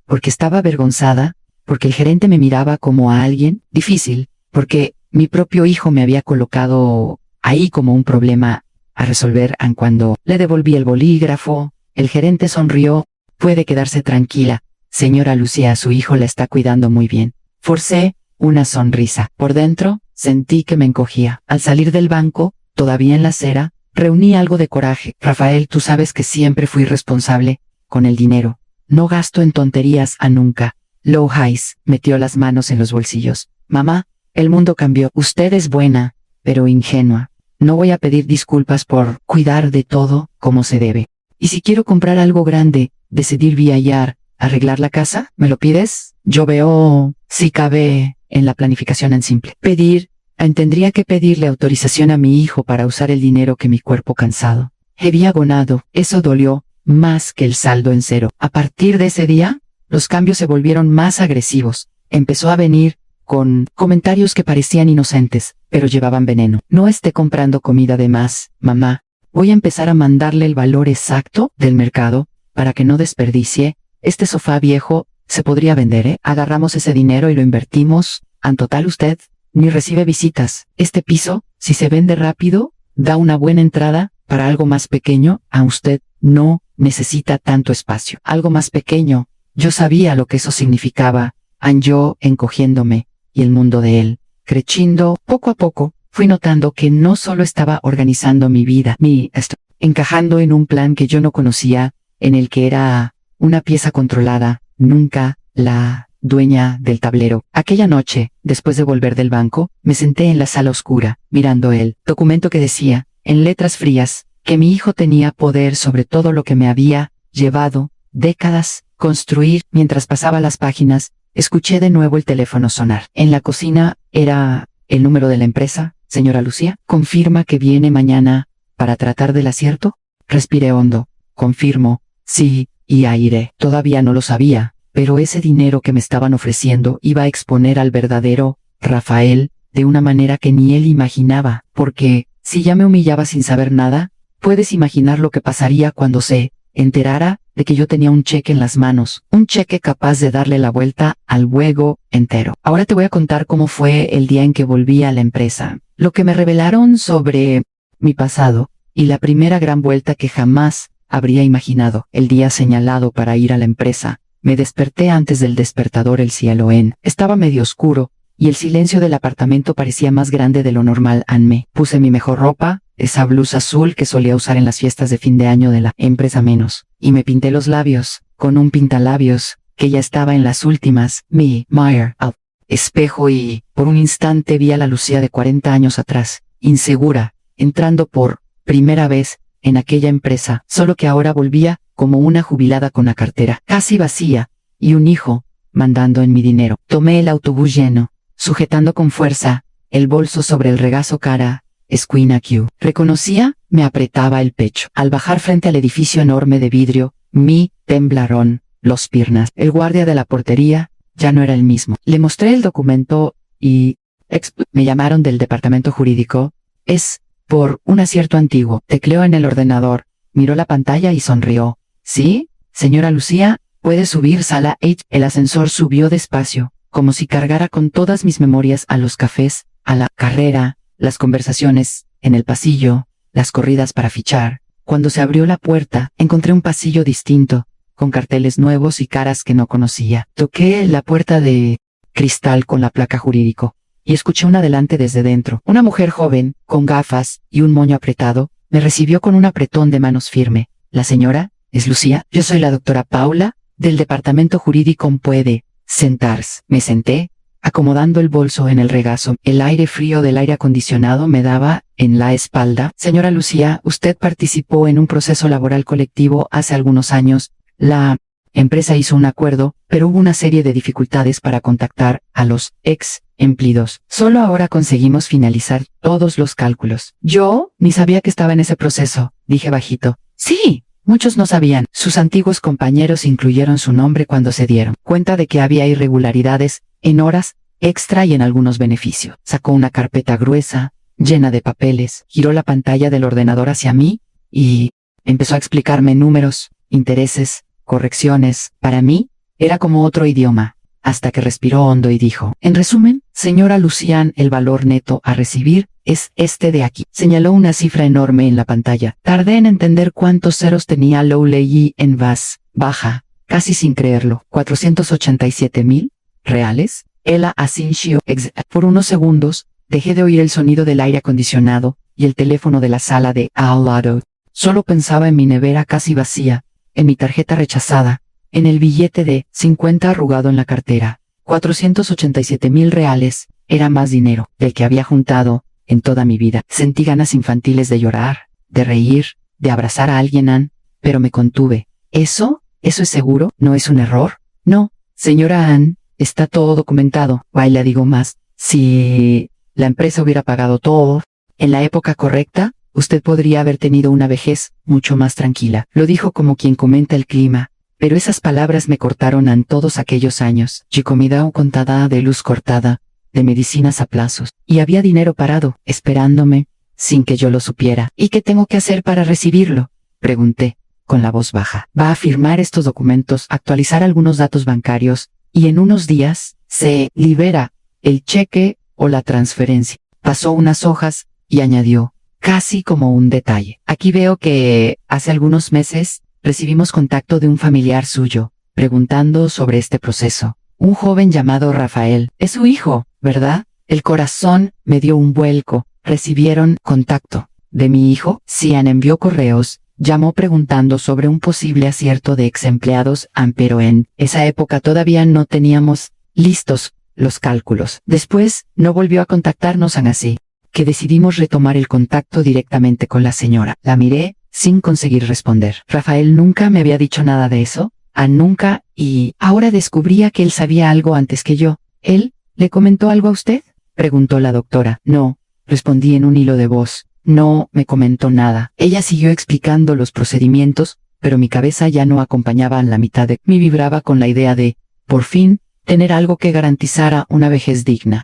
porque estaba avergonzada, porque el gerente me miraba como a alguien difícil, porque mi propio hijo me había colocado ahí como un problema a resolver. Cuando le devolví el bolígrafo, el gerente sonrió. Puede quedarse tranquila, señora Lucía, su hijo la está cuidando muy bien. Forcé una sonrisa. Por dentro, sentí que me encogía. Al salir del banco, todavía en la acera, reuní algo de coraje. Rafael, tú sabes que siempre fui responsable con el dinero. No gasto en tonterías nunca. Low Highs metió las manos en los bolsillos. Mamá, el mundo cambió. Usted es buena, pero ingenua. No voy a pedir disculpas por cuidar de todo como se debe. Y si quiero comprar algo grande, decidir viajar, arreglar la casa, ¿me lo pides? Yo veo si cabe en la planificación en simple. Pedir. Tendría que pedirle autorización a mi hijo para usar el dinero que mi cuerpo cansado había abonado. Eso dolió más que el saldo en cero. A partir de ese día, los cambios se volvieron más agresivos. Empezó a venir con comentarios que parecían inocentes, pero llevaban veneno. No esté comprando comida de más, mamá. Voy a empezar a mandarle el valor exacto del mercado. para que no desperdicie, este sofá viejo se podría vender, ¿eh? Agarramos ese dinero y lo invertimos. En total usted ni recibe visitas. Este piso, si se vende rápido, da una buena entrada para algo más pequeño. A usted no necesita tanto espacio. Algo más pequeño. Yo sabía lo que eso significaba. Yo encogiéndome, y el mundo de él, creciendo. Poco a poco, fui notando que no solo estaba organizando mi vida, encajando en un plan que yo no conocía, en el que era una pieza controlada, nunca la dueña del tablero. Aquella noche, después de volver del banco, me senté en la sala oscura, mirando el documento que decía, en letras frías, que mi hijo tenía poder sobre todo lo que me había llevado décadas construir. Mientras pasaba las páginas, escuché de nuevo el teléfono sonar. En la cocina era el número de la empresa. Señora Lucía, confirma que viene mañana para tratar del acierto. Respiré hondo. Confirmo. Sí, y iré. Todavía no lo sabía, pero ese dinero que me estaban ofreciendo iba a exponer al verdadero Rafael de una manera que ni él imaginaba, porque, si ya me humillaba sin saber nada, puedes imaginar lo que pasaría cuando se enterara de que yo tenía un cheque en las manos, un cheque capaz de darle la vuelta al juego entero. Ahora te voy a contar cómo fue el día en que volví a la empresa, lo que me revelaron sobre mi pasado, y la primera gran vuelta que jamás habría imaginado. El día señalado para ir a la empresa, me desperté antes del despertador. El cielo estaba medio oscuro, y el silencio del apartamento parecía más grande de lo normal. Me puse mi mejor ropa, esa blusa azul que solía usar en las fiestas de fin de año de la empresa menos, y me pinté los labios, con un pintalabios, que ya estaba en las últimas. Al espejo y, por un instante vi a la Lucía de 40 años atrás, insegura, entrando por primera vez en aquella empresa, solo que ahora volvía como una jubilada con la cartera casi vacía, y un hijo, mandando en mi dinero. Tomé el autobús lleno, sujetando con fuerza el bolso sobre el regazo cara. Esquina Q. Reconocía, me apretaba el pecho. Al bajar frente al edificio enorme de vidrio, me temblaron las piernas. El guardia de la portería ya no era el mismo. Le mostré el documento y me llamaron del departamento jurídico. Es por un acierto antiguo. Tecleó en el ordenador, miró la pantalla y sonrió. ¿Sí? Señora Lucía, puede subir sala H. El ascensor subió despacio, como si cargara con todas mis memorias a los cafés, a la carrera, las conversaciones en el pasillo, las corridas para fichar. Cuando se abrió la puerta, encontré un pasillo distinto, con carteles nuevos y caras que no conocía. Toqué la puerta de cristal con la placa jurídico, y escuché un adelante desde dentro. Una mujer joven, con gafas y un moño apretado, me recibió con un apretón de manos firme. ¿La señora es Lucía? Yo soy la doctora Paula, del departamento jurídico. ¿Puede sentarse? Me senté, acomodando el bolso en el regazo. El aire frío del aire acondicionado me daba en la espalda. Señora Lucía, usted participó en un proceso laboral colectivo hace algunos años. La empresa hizo un acuerdo, pero hubo una serie de dificultades para contactar a los ex empleados. Solo ahora conseguimos finalizar todos los cálculos. Yo ni sabía que estaba en ese proceso, dije bajito. Sí. Muchos no sabían. Sus antiguos compañeros incluyeron su nombre cuando se dieron cuenta de que había irregularidades en horas extra y en algunos beneficios. Sacó una carpeta gruesa, llena de papeles, giró la pantalla del ordenador hacia mí y empezó a explicarme números, intereses, correcciones. Para mí, era como otro idioma, hasta que respiró hondo y dijo, en resumen, señora Lucián, el valor neto a recibir es este de aquí. Señaló una cifra enorme en la pantalla. Tardé en entender cuántos ceros tenía. Lo leí en voz baja, casi sin creerlo. 487,000 reales. Ella asintió. Por unos segundos, dejé de oír el sonido del aire acondicionado y el teléfono de la sala de al lado. Solo pensaba en mi nevera casi vacía, en mi tarjeta rechazada, en el billete de 50 arrugado en la cartera. 487,000 reales. Era más dinero del que había juntado en toda mi vida. Sentí ganas infantiles de llorar, de reír, de abrazar a alguien, pero me contuve. ¿Eso es seguro? ¿No es un error? No, señora Ann, está todo documentado. Le digo más. Si la empresa hubiera pagado todo en la época correcta, usted podría haber tenido una vejez mucho más tranquila. Lo dijo como quien comenta el clima, pero esas palabras me cortaron en todos aquellos años. Y comida contada de luz cortada, de medicinas a plazos, y había dinero parado, esperándome, sin que yo lo supiera. ¿Y qué tengo que hacer para recibirlo? Pregunté. con la voz baja. Va a firmar estos documentos, actualizar algunos datos bancarios, y en unos días se libera el cheque o la transferencia. Pasó unas hojas y añadió, casi como un detalle. Aquí veo que hace algunos meses recibimos contacto de un familiar suyo, preguntando sobre este proceso. Un joven llamado Rafael. Es su hijo, ¿verdad? El corazón me dio un vuelco. ¿Recibieron contacto de mi hijo? Cian envió correos. Llamó preguntando sobre un posible acierto de ex empleados, pero en esa época todavía no teníamos listos los cálculos. Después, no volvió a contactarnos así, que decidimos retomar el contacto directamente con la señora. La miré, sin conseguir responder. Rafael nunca me había dicho nada de eso. Nunca, y ahora descubría que él sabía algo antes que yo. ¿Él le comentó algo a usted? Preguntó la doctora. No, respondí en un hilo de voz. No me comentó nada. Ella siguió explicando los procedimientos, pero mi cabeza ya no acompañaba a la mitad de mí. Vibraba con la idea de, por fin, tener algo que garantizara una vejez digna.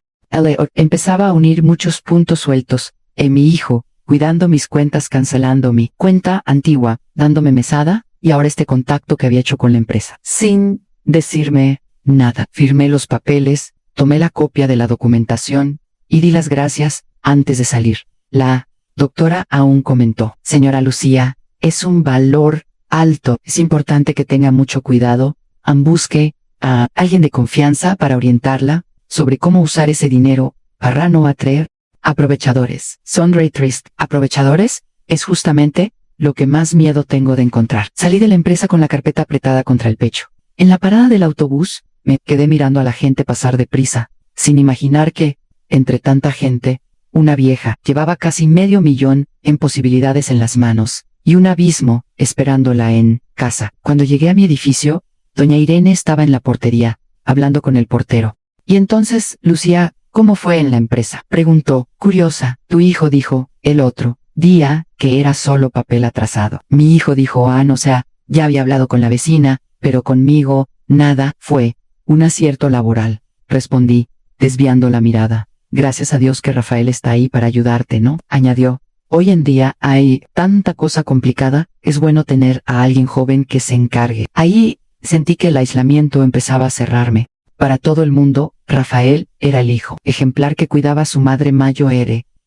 Empezaba a unir muchos puntos sueltos. Mi hijo, cuidando mis cuentas, cancelando mi cuenta antigua, dándome mesada, y ahora este contacto que había hecho con la empresa. Sin decirme nada. Firmé los papeles, tomé la copia de la documentación, y di las gracias antes de salir. La doctora aún comentó, señora Lucía, es un valor alto. Es importante que tenga mucho cuidado. Busque a alguien de confianza para orientarla sobre cómo usar ese dinero para no atraer aprovechadores. Son triste. ¿Aprovechadores? Es justamente lo que más miedo tengo de encontrar. Salí de la empresa con la carpeta apretada contra el pecho. En la parada del autobús, me quedé mirando a la gente pasar deprisa, sin imaginar que, entre tanta gente, una vieja llevaba casi $500,000 en posibilidades en las manos, y un abismo esperándola en casa. Cuando llegué a mi edificio, doña Irene estaba en la portería, hablando con el portero. Y entonces, Lucía, ¿cómo fue en la empresa? Preguntó, curiosa. Tu hijo dijo, el otro día, que era solo papel atrasado. Mi hijo dijo, no sé, ya había hablado con la vecina, pero conmigo, nada. Fue un acierto laboral, respondí, desviando la mirada. Gracias a Dios que Rafael está ahí para ayudarte, ¿no? Añadió. Hoy en día hay tanta cosa complicada, es bueno tener a alguien joven que se encargue. Ahí sentí que el aislamiento empezaba a cerrarme. Para todo el mundo, Rafael era el hijo ejemplar que cuidaba a su madre mayor,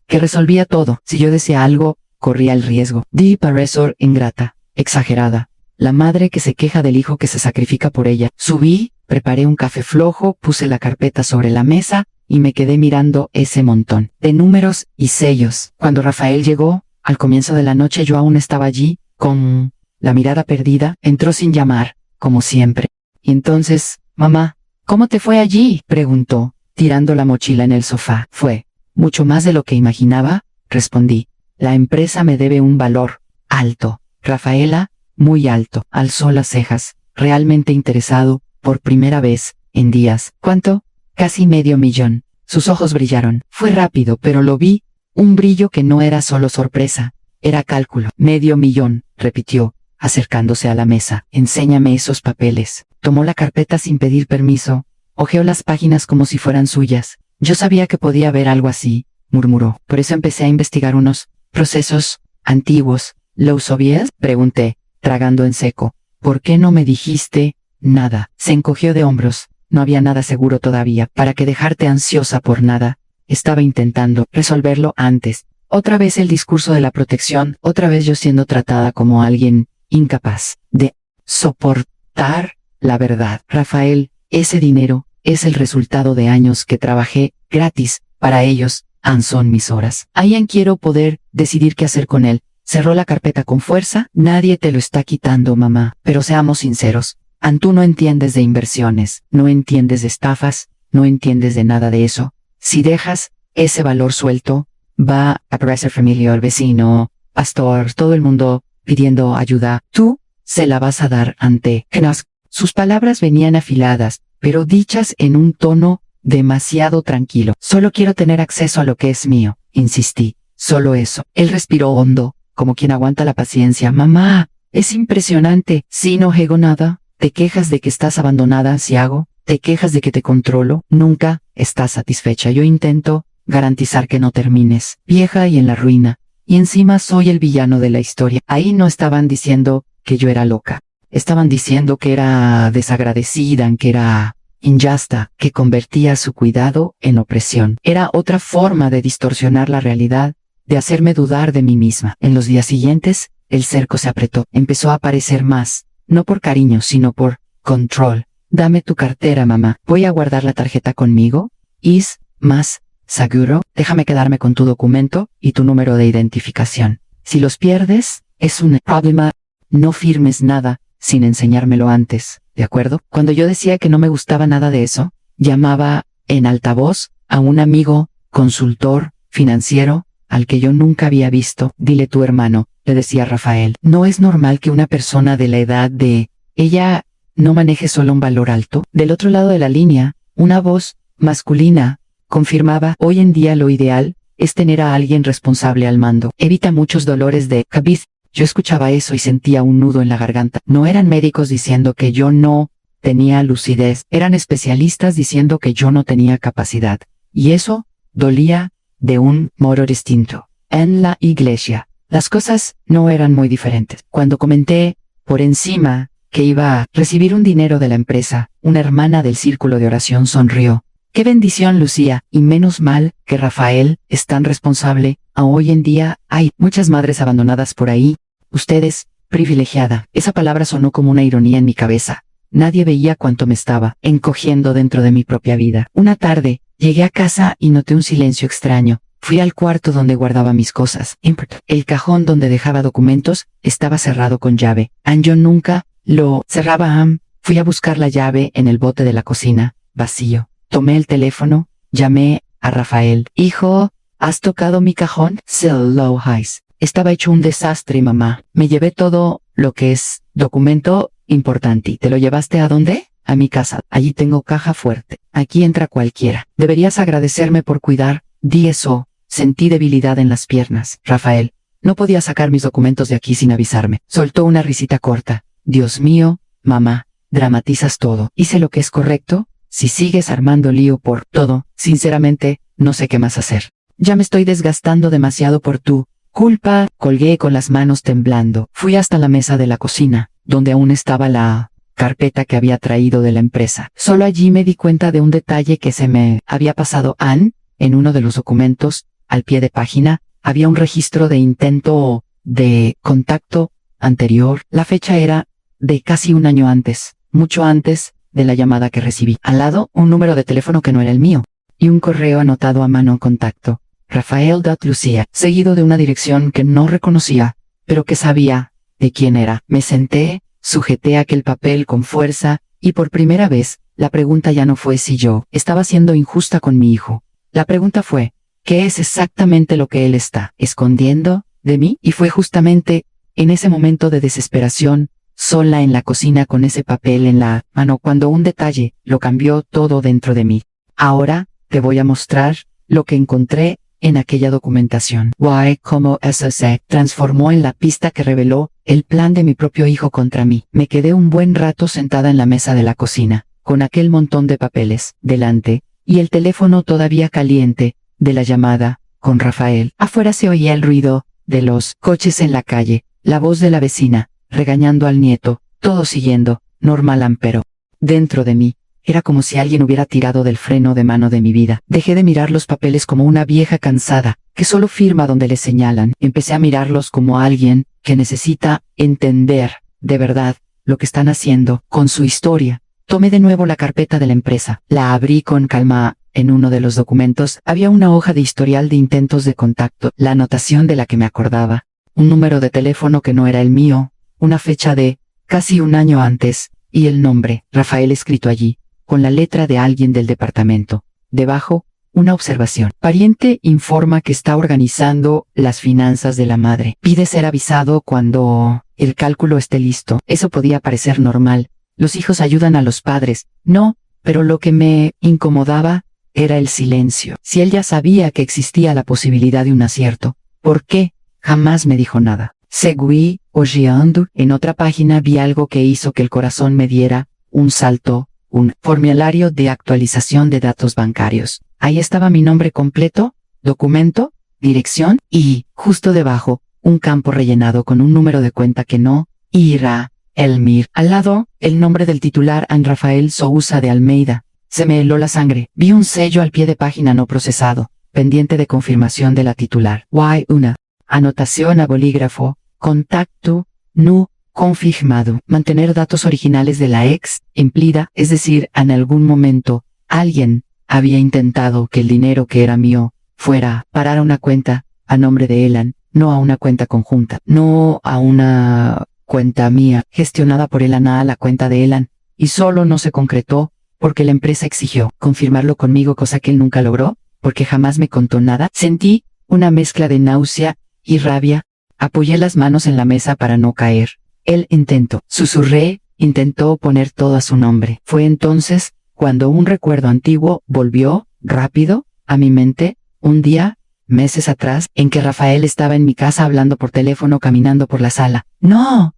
que resolvía todo. Si yo decía algo, corría el riesgo. Di parecer ingrata, exagerada. La madre que se queja del hijo que se sacrifica por ella. Subí, preparé un café flojo, puse la carpeta sobre la mesa, y me quedé mirando ese montón de números y sellos. Cuando Rafael llegó, al comienzo de la noche yo aún estaba allí, con la mirada perdida. Entró sin llamar, como siempre. Y entonces, mamá, ¿cómo te fue allí? Preguntó, tirando la mochila en el sofá. Fue mucho más de lo que imaginaba, respondí. La empresa me debe un valor alto. Rafaela, muy alto, alzó las cejas, realmente interesado, por primera vez en días. ¿Cuánto? Casi $500,000. Sus ojos brillaron. Fue rápido, pero lo vi, un brillo que no era solo sorpresa, era cálculo. $500,000, repitió, acercándose a la mesa. Enséñame esos papeles. Tomó la carpeta sin pedir permiso, hojeó las páginas como si fueran suyas. Yo sabía que podía haber algo así, murmuró. Por eso empecé a investigar unos procesos antiguos. ¿Lo sabías? Pregunté, tragando en seco. ¿Por qué no me dijiste nada? Se encogió de hombros. No había nada seguro todavía. ¿Para qué dejarte ansiosa por nada? Estaba intentando resolverlo antes. Otra vez el discurso de la protección, otra vez yo siendo tratada como alguien incapaz de soportar la verdad. Rafael, ese dinero es el resultado de años que trabajé gratis para ellos. Son mis horas. Ahí quiero poder decidir qué hacer con él. Cerró la carpeta con fuerza. Nadie te lo está quitando, mamá. Pero seamos sinceros. Tú no entiendes de inversiones, no entiendes de estafas, no entiendes de nada de eso. Si dejas ese valor suelto, va a aparecer familia, el vecino, pastor, todo el mundo pidiendo ayuda. Tú se la vas a dar ante Knox. Sus palabras venían afiladas, pero dichas en un tono demasiado tranquilo. Solo quiero tener acceso a lo que es mío, insistí. Solo eso. Él respiró hondo, como quien aguanta la paciencia. Mamá, es impresionante. Si no hago nada. ¿Te quejas de que estás abandonada si hago? ¿Te quejas de que te controlo? Nunca estás satisfecha. Yo intento garantizar que no termines vieja y en la ruina. Y encima soy el villano de la historia. Ahí no estaban diciendo que yo era loca. Estaban diciendo que era desagradecida, que era injusta, que convertía su cuidado en opresión. Era otra forma de distorsionar la realidad, de hacerme dudar de mí misma. En los días siguientes, el cerco se apretó. Empezó a aparecer más, no por cariño, sino por control. Dame tu cartera, mamá. ¿Voy a guardar la tarjeta conmigo? ¿Es más seguro? Déjame quedarme con tu documento y tu número de identificación. Si los pierdes, es un problema. No firmes nada sin enseñármelo antes, ¿de acuerdo? Cuando yo decía que no me gustaba nada de eso, llamaba en altavoz a un amigo, consultor, financiero, al que yo nunca había visto. Dile tu hermano, le decía Rafael. No es normal que una persona de la edad de ella no maneje solo un valor alto. Del otro lado de la línea, una voz masculina confirmaba, hoy en día lo ideal es tener a alguien responsable al mando. Evita muchos dolores de cabeza. Yo escuchaba eso y sentía un nudo en la garganta. No eran médicos diciendo que yo no tenía lucidez, eran especialistas diciendo que yo no tenía capacidad. Y eso dolía de un modo distinto. En la iglesia, las cosas no eran muy diferentes. Cuando comenté, por encima, que iba a recibir un dinero de la empresa, una hermana del círculo de oración sonrió. ¡Qué bendición, Lucía! Y menos mal que Rafael es tan responsable. Hoy en día hay muchas madres abandonadas por ahí. Ustedes, privilegiada. Esa palabra sonó como una ironía en mi cabeza. Nadie veía cuánto me estaba encogiendo dentro de mi propia vida. Una tarde, llegué a casa y noté un silencio extraño. Fui al cuarto donde guardaba mis cosas. El cajón donde dejaba documentos estaba cerrado con llave. Yo nunca lo cerraba. Fui a buscar la llave en el bote de la cocina. Vacío. Tomé el teléfono, llamé a Rafael. Hijo, ¿has tocado mi cajón? Low Highs. Estaba hecho un desastre, mamá. Me llevé todo lo que es documento importante. ¿Te lo llevaste a dónde? A mi casa. Allí tengo caja fuerte. Aquí entra cualquiera. Deberías agradecerme por cuidar. Di eso. Sentí debilidad en las piernas. Rafael, no podía sacar mis documentos de aquí sin avisarme. Soltó una risita corta. Dios mío, mamá, dramatizas todo. Hice lo que es correcto. Si sigues armando lío por todo, sinceramente, no sé qué más hacer. Ya me estoy desgastando demasiado por tu culpa. Colgué con las manos temblando. Fui hasta la mesa de la cocina, donde aún estaba la carpeta que había traído de la empresa. Solo allí me di cuenta de un detalle que se me había pasado. En uno de los documentos, al pie de página, había un registro de intento de contacto anterior. La fecha era de casi un año antes, mucho antes de la llamada que recibí. Al lado, un número de teléfono que no era el mío, y un correo anotado a mano: contacto Rafael.Lucía, seguido de una dirección que no reconocía, pero que sabía de quién era. Me senté, sujeté aquel papel con fuerza, y por primera vez, la pregunta ya no fue si yo estaba siendo injusta con mi hijo. La pregunta fue, ¿qué es exactamente lo que él está escondiendo de mí? Y fue justamente en ese momento de desesperación, sola en la cocina con ese papel en la mano, cuando un detalle lo cambió todo dentro de mí. Ahora te voy a mostrar lo que encontré en aquella documentación. Cómo eso se transformó en la pista que reveló el plan de mi propio hijo contra mí. Me quedé un buen rato sentada en la mesa de la cocina, con aquel montón de papeles delante, y el teléfono todavía caliente de la llamada con Rafael. Afuera se oía el ruido de los coches en la calle, la voz de la vecina regañando al nieto, todo siguiendo normal, pero dentro de mí era como si alguien hubiera tirado del freno de mano de mi vida. Dejé de mirar los papeles como una vieja cansada que solo firma donde le señalan. Empecé a mirarlos como alguien que necesita entender de verdad lo que están haciendo con su historia. Tomé de nuevo la carpeta de la empresa, la abrí con calma. En uno de los documentos había una hoja de historial de intentos de contacto, la anotación de la que me acordaba, un número de teléfono que no era el mío, una fecha de casi un año antes, y el nombre, Rafael, escrito allí, con la letra de alguien del departamento. Debajo, una observación. Pariente informa que está organizando las finanzas de la madre. Pide ser avisado cuando el cálculo esté listo. Eso podía parecer normal. Los hijos ayudan a los padres. No, pero lo que me incomodaba era el silencio. Si él ya sabía que existía la posibilidad de un acierto, ¿por qué jamás me dijo nada? Seguí hojeando. En otra página vi algo que hizo que el corazón me diera un salto, un formulario de actualización de datos bancarios. Ahí estaba mi nombre completo, documento, dirección y, justo debajo, un campo rellenado con un número de cuenta que no Ira, Elmir. Al lado, el nombre del titular An Rafael Sousa de Almeida. Se me heló la sangre. Vi un sello al pie de página no procesado, pendiente de confirmación de la titular. Y1. Anotación a bolígrafo. Contacto. No confirmado. Mantener datos originales de la ex, implida, es decir, en algún momento, alguien había intentado que el dinero que era mío fuera parar a una cuenta a nombre de Elan, no a una cuenta conjunta, no a una cuenta mía, gestionada por Elan a la cuenta de Elan, y solo no se concretó porque la empresa exigió confirmarlo conmigo, cosa que él nunca logró, porque jamás me contó nada. Sentí una mezcla de náusea y rabia. Apoyé las manos en la mesa para no caer. Él intentó, susurré, intentó poner todo a su nombre. Fue entonces cuando un recuerdo antiguo volvió, rápido, a mi mente, un día, meses atrás, en que Rafael estaba en mi casa hablando por teléfono caminando por la sala.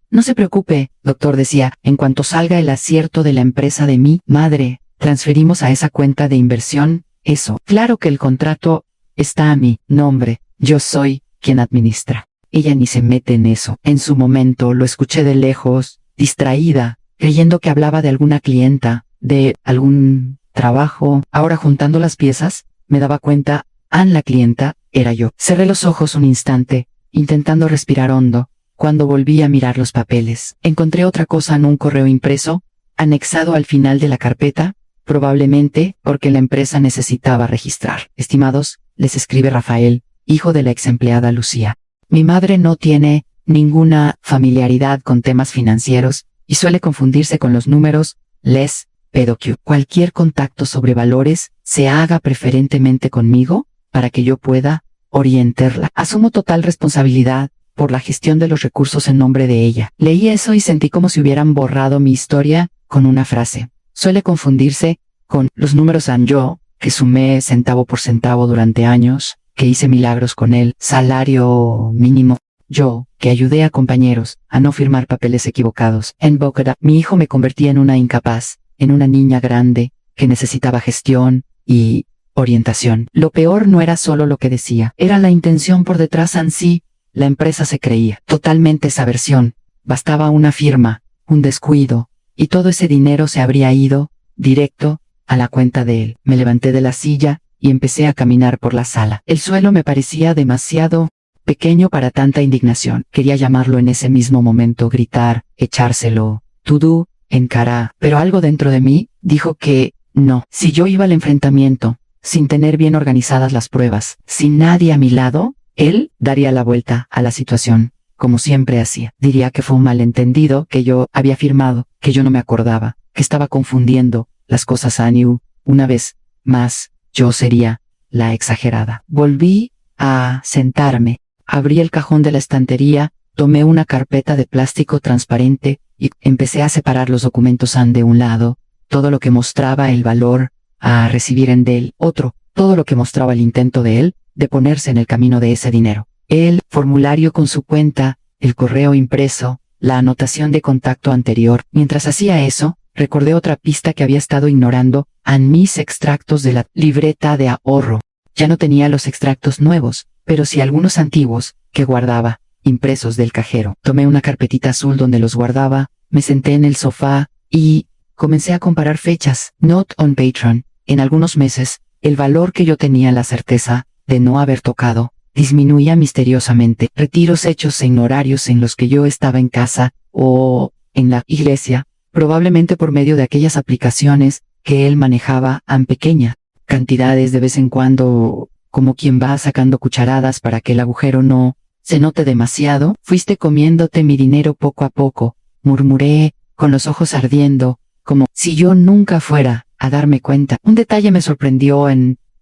No se preocupe, doctor, decía, en cuanto salga el acierto de la empresa de mi madre, transferimos a esa cuenta de inversión, eso. Claro que el contrato está a mi nombre, yo soy quien administra. Ella ni se mete en eso. En su momento lo escuché de lejos, distraída, creyendo que hablaba de alguna clienta, de algún trabajo. Ahora, juntando las piezas, me daba cuenta, la clienta era yo. Cerré los ojos un instante, intentando respirar hondo. Cuando volví a mirar los papeles, encontré otra cosa en un correo impreso, anexado al final de la carpeta, probablemente porque la empresa necesitaba registrar. Estimados, les escribe Rafael, hijo de la ex empleada Lucía. Mi madre no tiene ninguna familiaridad con temas financieros y suele confundirse con los números. Les pido que cualquier contacto sobre valores se haga preferentemente conmigo para que yo pueda orientarla. Asumo total responsabilidad por la gestión de los recursos en nombre de ella. Leí eso y sentí como si hubieran borrado mi historia con una frase. Suele confundirse con los números yo, que sumé centavo por centavo durante años, que hice milagros con el salario mínimo. Yo, que ayudé a compañeros a no firmar papeles equivocados. En Bogotá, mi hijo me convertía en una incapaz, en una niña grande, que necesitaba gestión y orientación. Lo peor no era solo lo que decía, era la intención por detrás en sí. La empresa se creía totalmente esa versión. Bastaba una firma, un descuido, y todo ese dinero se habría ido directo a la cuenta de él. Me levanté de la silla y empecé a caminar por la sala. El suelo me parecía demasiado pequeño para tanta indignación. Quería llamarlo en ese mismo momento, gritar, echárselo, tudú, en cara, pero algo dentro de mí dijo que no. Si yo iba al enfrentamiento, sin tener bien organizadas las pruebas, sin nadie a mi lado, él daría la vuelta a la situación, como siempre hacía. Diría que fue un malentendido, que yo había firmado, que yo no me acordaba, que estaba confundiendo las cosas a New. Una vez más, yo sería la exagerada. Volví a sentarme, abrí el cajón de la estantería, tomé una carpeta de plástico transparente y empecé a separar los documentos de un lado, todo lo que mostraba el valor a recibir en de él, otro, todo lo que mostraba el intento de él de ponerse en el camino de ese dinero. El formulario con su cuenta, el correo impreso, la anotación de contacto anterior. Mientras hacía eso, recordé otra pista que había estado ignorando, en mis extractos de la libreta de ahorro. Ya no tenía los extractos nuevos, pero sí algunos antiguos, que guardaba, impresos del cajero. Tomé una carpetita azul donde los guardaba, me senté en el sofá, y comencé a comparar fechas. Note on Patreon. En algunos meses, el valor que yo tenía la certeza de no haber tocado, disminuía misteriosamente. Retiros hechos en horarios en los que yo estaba en casa, o en la iglesia, probablemente por medio de aquellas aplicaciones que él manejaba en pequeña cantidades de vez en cuando, como quien va sacando cucharadas para que el agujero no se note demasiado. Fuiste comiéndote mi dinero poco a poco, murmuré, con los ojos ardiendo, como si yo nunca fuera a darme cuenta. Un detalle me sorprendió.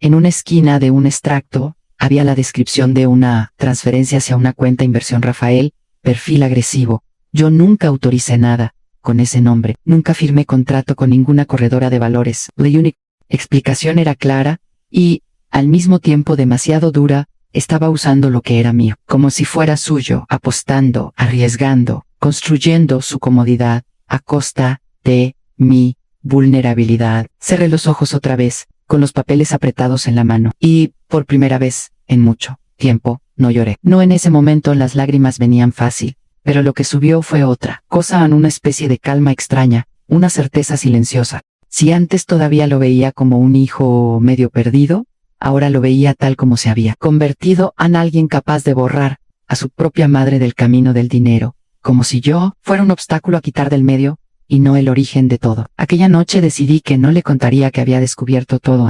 En una esquina de un extracto, había la descripción de una transferencia hacia una cuenta inversión Rafael, perfil agresivo. Yo nunca autoricé nada con ese nombre. Nunca firmé contrato con ninguna corredora de valores. La única explicación era clara, y, al mismo tiempo demasiado dura. Estaba usando lo que era mío, como si fuera suyo, apostando, arriesgando, construyendo su comodidad, a costa de mi vulnerabilidad. Cerré los ojos otra vez, con los papeles apretados en la mano, y, por primera vez, en mucho tiempo, no lloré. No en ese momento. Las lágrimas venían fácil, pero lo que subió fue otra cosa, en una especie de calma extraña, una certeza silenciosa. Si antes todavía lo veía como un hijo medio perdido, ahora lo veía tal como se había convertido en alguien capaz de borrar a su propia madre del camino del dinero, como si yo fuera un obstáculo a quitar del medio y no el origen de todo. Aquella noche decidí que no le contaría que había descubierto todo.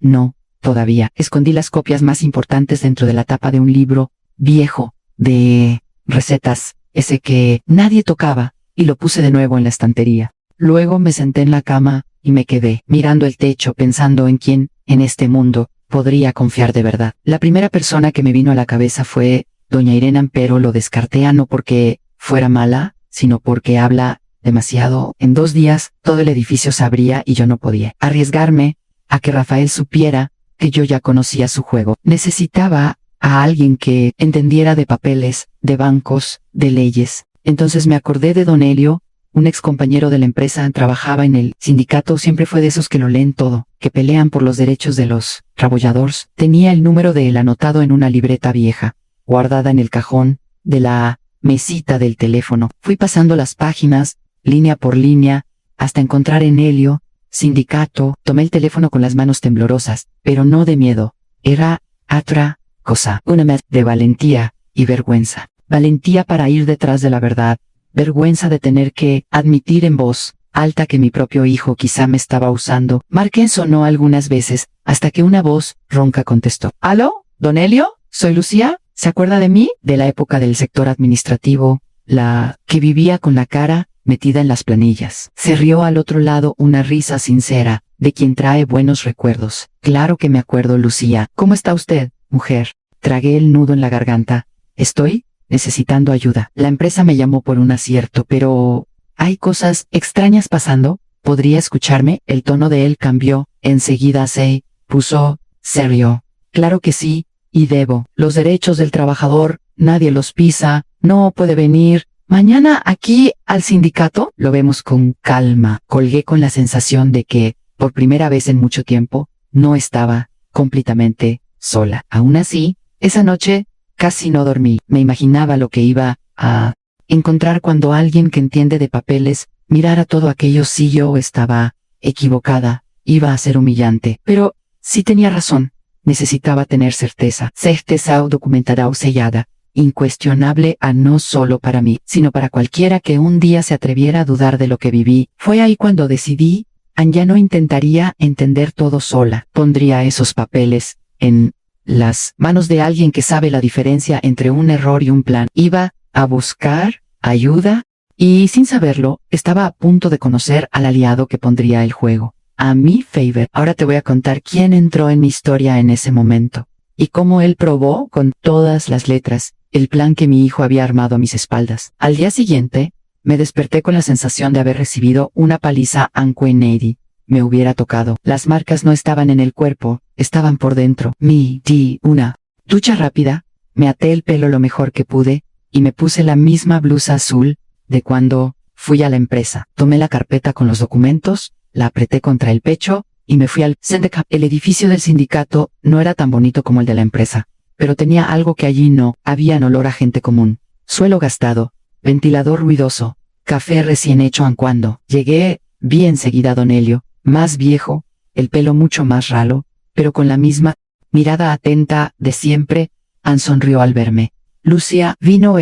No, todavía. Escondí las copias más importantes dentro de la tapa de un libro viejo de recetas, ese que nadie tocaba, y lo puse de nuevo en la estantería. Luego me senté en la cama y me quedé mirando el techo, pensando en quién, en este mundo, podría confiar de verdad. La primera persona que me vino a la cabeza fue doña Irene, pero lo descarté, no porque fuera mala, sino porque habla demasiado. En 2 días todo el edificio sabría y yo no podía arriesgarme a que Rafael supiera que yo ya conocía su juego. Necesitaba a alguien que entendiera de papeles, de bancos, de leyes. Entonces me acordé de don Helio, un ex compañero de la empresa, trabajaba en el sindicato, siempre fue de esos que lo leen todo, que pelean por los derechos de los traballadores. Tenía el número de él anotado en una libreta vieja, guardada en el cajón de la mesita del teléfono. Fui pasando las páginas, línea por línea, hasta encontrar en Helio, sindicato. Tomé el teléfono con las manos temblorosas, pero no de miedo. Era otra cosa, una mezcla de valentía y vergüenza. Valentía para ir detrás de la verdad, vergüenza de tener que admitir en voz alta que mi propio hijo quizá me estaba usando. Marqué, sonó algunas veces, hasta que una voz ronca contestó. ¿Aló? ¿Don Helio? Soy Lucía. ¿Se acuerda de mí? De la época del sector administrativo, la que vivía con la cara metida en las planillas. Se rió al otro lado una risa sincera, de quien trae buenos recuerdos. Claro que me acuerdo, Lucía. ¿Cómo está usted, mujer? Tragué el nudo en la garganta. Estoy necesitando ayuda. La empresa me llamó por un acierto, pero hay cosas extrañas pasando. ¿Podría escucharme? El tono de él cambió. Enseguida se puso serio. Claro que sí, y debo. Los derechos del trabajador, nadie los pisa. No puede venir mañana aquí al sindicato. Lo vemos con calma. Colgué con la sensación de que, por primera vez en mucho tiempo, no estaba completamente sola. Aún así, esa noche casi no dormí. Me imaginaba lo que iba a encontrar cuando alguien que entiende de papeles mirara todo aquello. Si yo estaba equivocada, iba a ser humillante. Pero sí tenía razón. Necesitaba tener certeza. Certeza documentada o sellada, incuestionable, no solo para mí, sino para cualquiera que un día se atreviera a dudar de lo que viví. Fue ahí cuando decidí, ya no intentaría entender todo sola. Pondría esos papeles en las manos de alguien que sabe la diferencia entre un error y un plan. Iba a buscar ayuda y, sin saberlo, estaba a punto de conocer al aliado que pondría el juego a mi favor. Ahora te voy a contar quién entró en mi historia en ese momento y cómo él probó con todas las letras el plan que mi hijo había armado a mis espaldas. Al día siguiente, me desperté con la sensación de haber recibido una paliza aunque nadie me hubiera tocado. Las marcas no estaban en el cuerpo, estaban por dentro. Me di una ducha rápida, me até el pelo lo mejor que pude y me puse la misma blusa azul de cuando fui a la empresa. Tomé la carpeta con los documentos, la apreté contra el pecho y me fui al sindicato. El edificio del sindicato no era tan bonito como el de la empresa, pero tenía algo que allí no había: olor a gente común, suelo gastado, ventilador ruidoso, café recién hecho. Cuando llegué, vi enseguida a don Helio, más viejo, el pelo mucho más ralo, pero con la misma mirada atenta de siempre. Sonrió al verme. Lucía, vino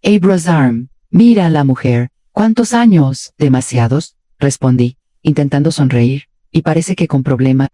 Abraham. Mira a la mujer. ¿Cuántos años? Demasiados, respondí, intentando sonreír, y parece que con problema.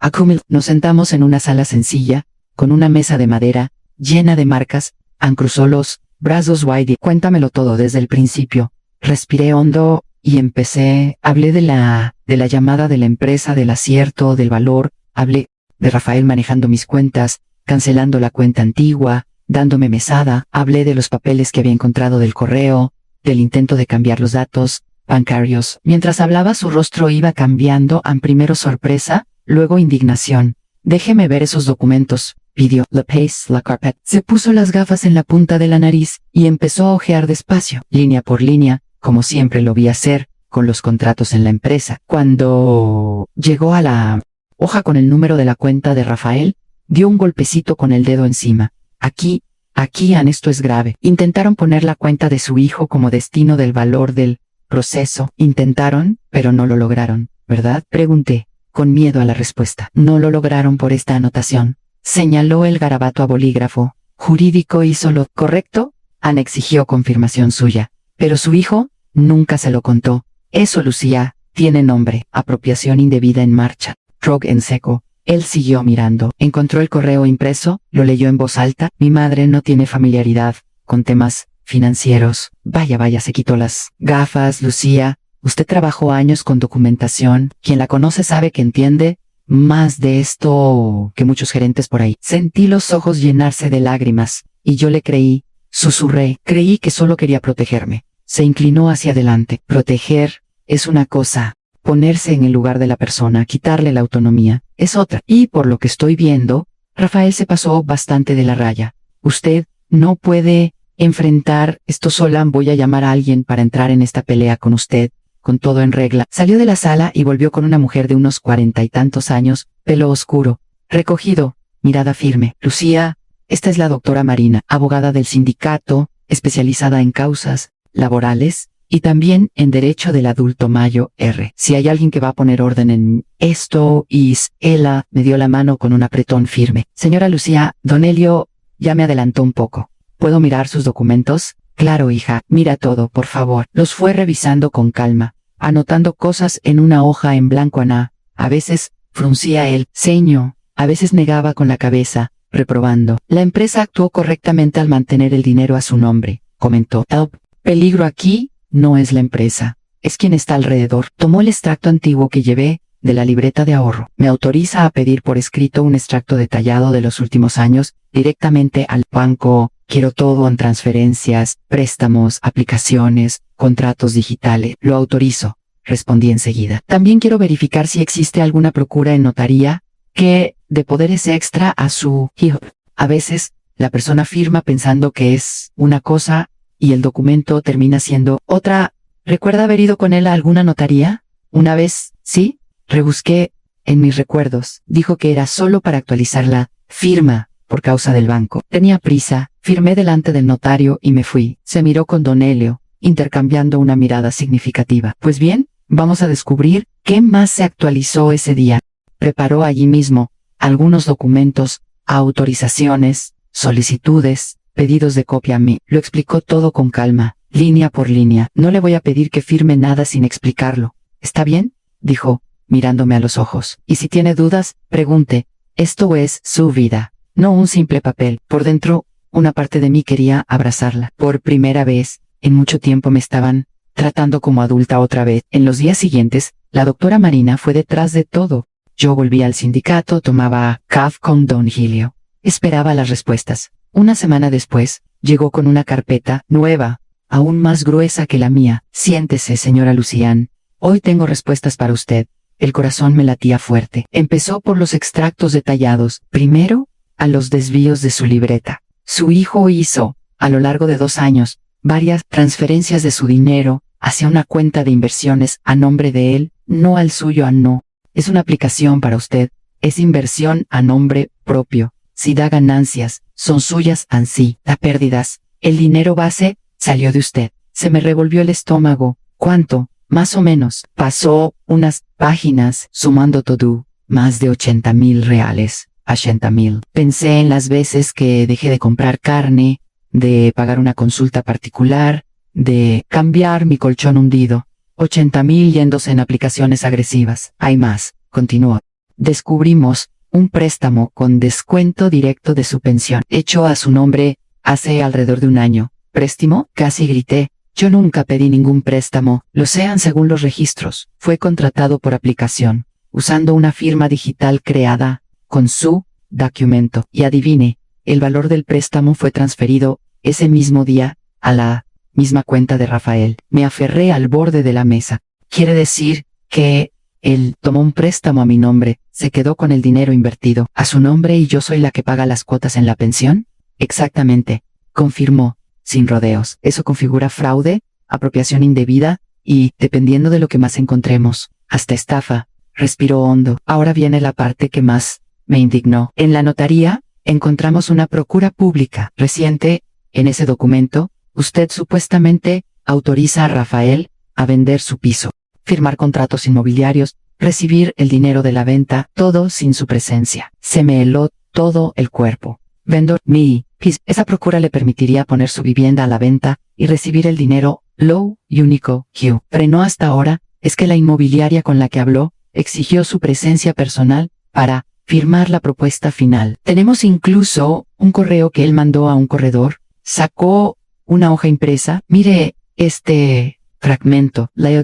Nos sentamos en una sala sencilla, con una mesa de madera, llena de marcas. Cruzó los brazos wide. Cuéntamelo todo desde el principio. Respiré hondo y empecé. Hablé de la llamada de la empresa, del acierto, del valor. Hablé de Rafael manejando mis cuentas, cancelando la cuenta antigua, dándome mesada. Hablé de los papeles que había encontrado, del correo, del intento de cambiar los datos bancarios. Mientras hablaba, su rostro iba cambiando, primero sorpresa, luego indignación. Déjeme ver esos documentos, pidió. La pace, la carpet. Se puso las gafas en la punta de la nariz y empezó a hojear despacio, línea por línea, como siempre lo vi hacer con los contratos en la empresa. Cuando llegó a la hoja con el número de la cuenta de Rafael, dio un golpecito con el dedo encima. Aquí Aquí, esto es grave. Intentaron poner la cuenta de su hijo como destino del valor del proceso. Intentaron, pero no lo lograron, ¿verdad? Pregunté, con miedo a la respuesta. No lo lograron por esta anotación. Señaló el garabato a bolígrafo. Jurídico hizo lo correcto. Ana exigió confirmación suya. Pero su hijo nunca se lo contó. Eso, Lucía, tiene nombre. Apropiación indebida en marcha. Rogue en seco. Él siguió mirando. Encontró el correo impreso, lo leyó en voz alta. Mi madre no tiene familiaridad con temas financieros. Vaya, se quitó las gafas. Lucía, usted trabajó años con documentación. Quien la conoce sabe que entiende más de esto que muchos gerentes por ahí. Sentí los ojos llenarse de lágrimas, y yo le creí. Susurré. Creí que solo quería protegerme. Se inclinó hacia adelante. Proteger es una cosa. Ponerse en el lugar de la persona, quitarle la autonomía, es otra. Y por lo que estoy viendo, Rafael se pasó bastante de la raya. Usted no puede enfrentar esto sola. Voy a llamar a alguien para entrar en esta pelea con usted, con todo en regla. Salió de la sala y volvió con una mujer de unos 40 y tantos años, pelo oscuro, recogido, mirada firme. Lucía, esta es la doctora Marina, abogada del sindicato, especializada en causas laborales y también en derecho del adulto mayo R. Si hay alguien que va a poner orden en esto, ella me dio la mano con un apretón firme. Señora Lucía, don Helio ya me adelantó un poco. ¿Puedo mirar sus documentos? Claro, hija, mira todo, por favor. Los fue revisando con calma, anotando cosas en una hoja en blanco. Ana, a veces fruncía el ceño, a veces negaba con la cabeza, reprobando. La empresa actuó correctamente al mantener el dinero a su nombre, comentó. El peligro aquí no es la empresa, es quien está alrededor. Tomó el extracto antiguo que llevé de la libreta de ahorro. Me autoriza a pedir por escrito un extracto detallado de los últimos años, directamente al banco. Quiero todo en transferencias, préstamos, aplicaciones, contratos digitales. Lo autorizo, respondí enseguida. También quiero verificar si existe alguna procura en notaría que dé poderes extra a su hijo. A veces, la persona firma pensando que es una cosa y el documento termina siendo otra. ¿Recuerda haber ido con él a alguna notaría? Una vez, ¿sí? Rebusqué en mis recuerdos. Dijo que era solo para actualizar la firma por causa del banco. Tenía prisa, firmé delante del notario y me fui. Se miró con don Helio, intercambiando una mirada significativa. Pues bien, vamos a descubrir qué más se actualizó ese día. Preparó allí mismo algunos documentos, autorizaciones, solicitudes, pedidos de copia a mí. Lo explicó todo con calma, línea por línea. No le voy a pedir que firme nada sin explicarlo. ¿Está bien? Dijo, mirándome a los ojos. Y si tiene dudas, pregunte. Esto es su vida, no un simple papel. Por dentro, una parte de mí quería abrazarla. Por primera vez, en mucho tiempo me estaban tratando como adulta otra vez. En los días siguientes, la doctora Marina fue detrás de todo. Yo volví al sindicato, tomaba café con don Helio. Esperaba las respuestas. Una semana después, llegó con una carpeta nueva, aún más gruesa que la mía. Siéntese, señora Lucián. Hoy tengo respuestas para usted. El corazón me latía fuerte. Empezó por los extractos detallados. Primero, a los desvíos de su libreta. Su hijo hizo, a lo largo de 2 años, varias transferencias de su dinero hacia una cuenta de inversiones a nombre de él, no al suyo. No. Es una aplicación para usted. Es inversión a nombre propio. Si da ganancias, son suyas. Si da pérdidas, el dinero base salió de usted. Se me revolvió el estómago. ¿Cuánto? Más o menos. Pasó unas páginas, sumando todo, más de 80,000 reales. 80,000. Pensé en las veces que dejé de comprar carne, de pagar una consulta particular, de cambiar mi colchón hundido. 80,000 yéndose en aplicaciones agresivas. Hay más, continuó. Descubrimos un préstamo con descuento directo de su pensión, hecho a su nombre hace alrededor de 1 año. ¿Préstamo? Casi grité. Yo nunca pedí ningún préstamo, lo sean según los registros. Fue contratado por aplicación, usando una firma digital creada con su documento. Y adivine, el valor del préstamo fue transferido ese mismo día a la misma cuenta de Rafael. Me aferré al borde de la mesa. ¿Quiere decir que él tomó un préstamo a mi nombre, se quedó con el dinero invertido a su nombre y yo soy la que paga las cuotas en la pensión? Exactamente, confirmó, sin rodeos. Eso configura fraude, apropiación indebida y, dependiendo de lo que más encontremos, hasta estafa. Respiró hondo. Ahora viene la parte que más me indignó. En la notaría, encontramos una procura pública reciente. En ese documento, usted supuestamente autoriza a Rafael a vender su piso, firmar contratos inmobiliarios, recibir el dinero de la venta, todo sin su presencia. Se me heló todo el cuerpo. Vendo mi piso. Esa procura le permitiría poner su vivienda a la venta y recibir el dinero. Lo único que frenó hasta ahora es que la inmobiliaria con la que habló exigió su presencia personal para firmar la propuesta final. Tenemos incluso un correo que él mandó a un corredor. Sacó una hoja impresa. Mire este fragmento. Leo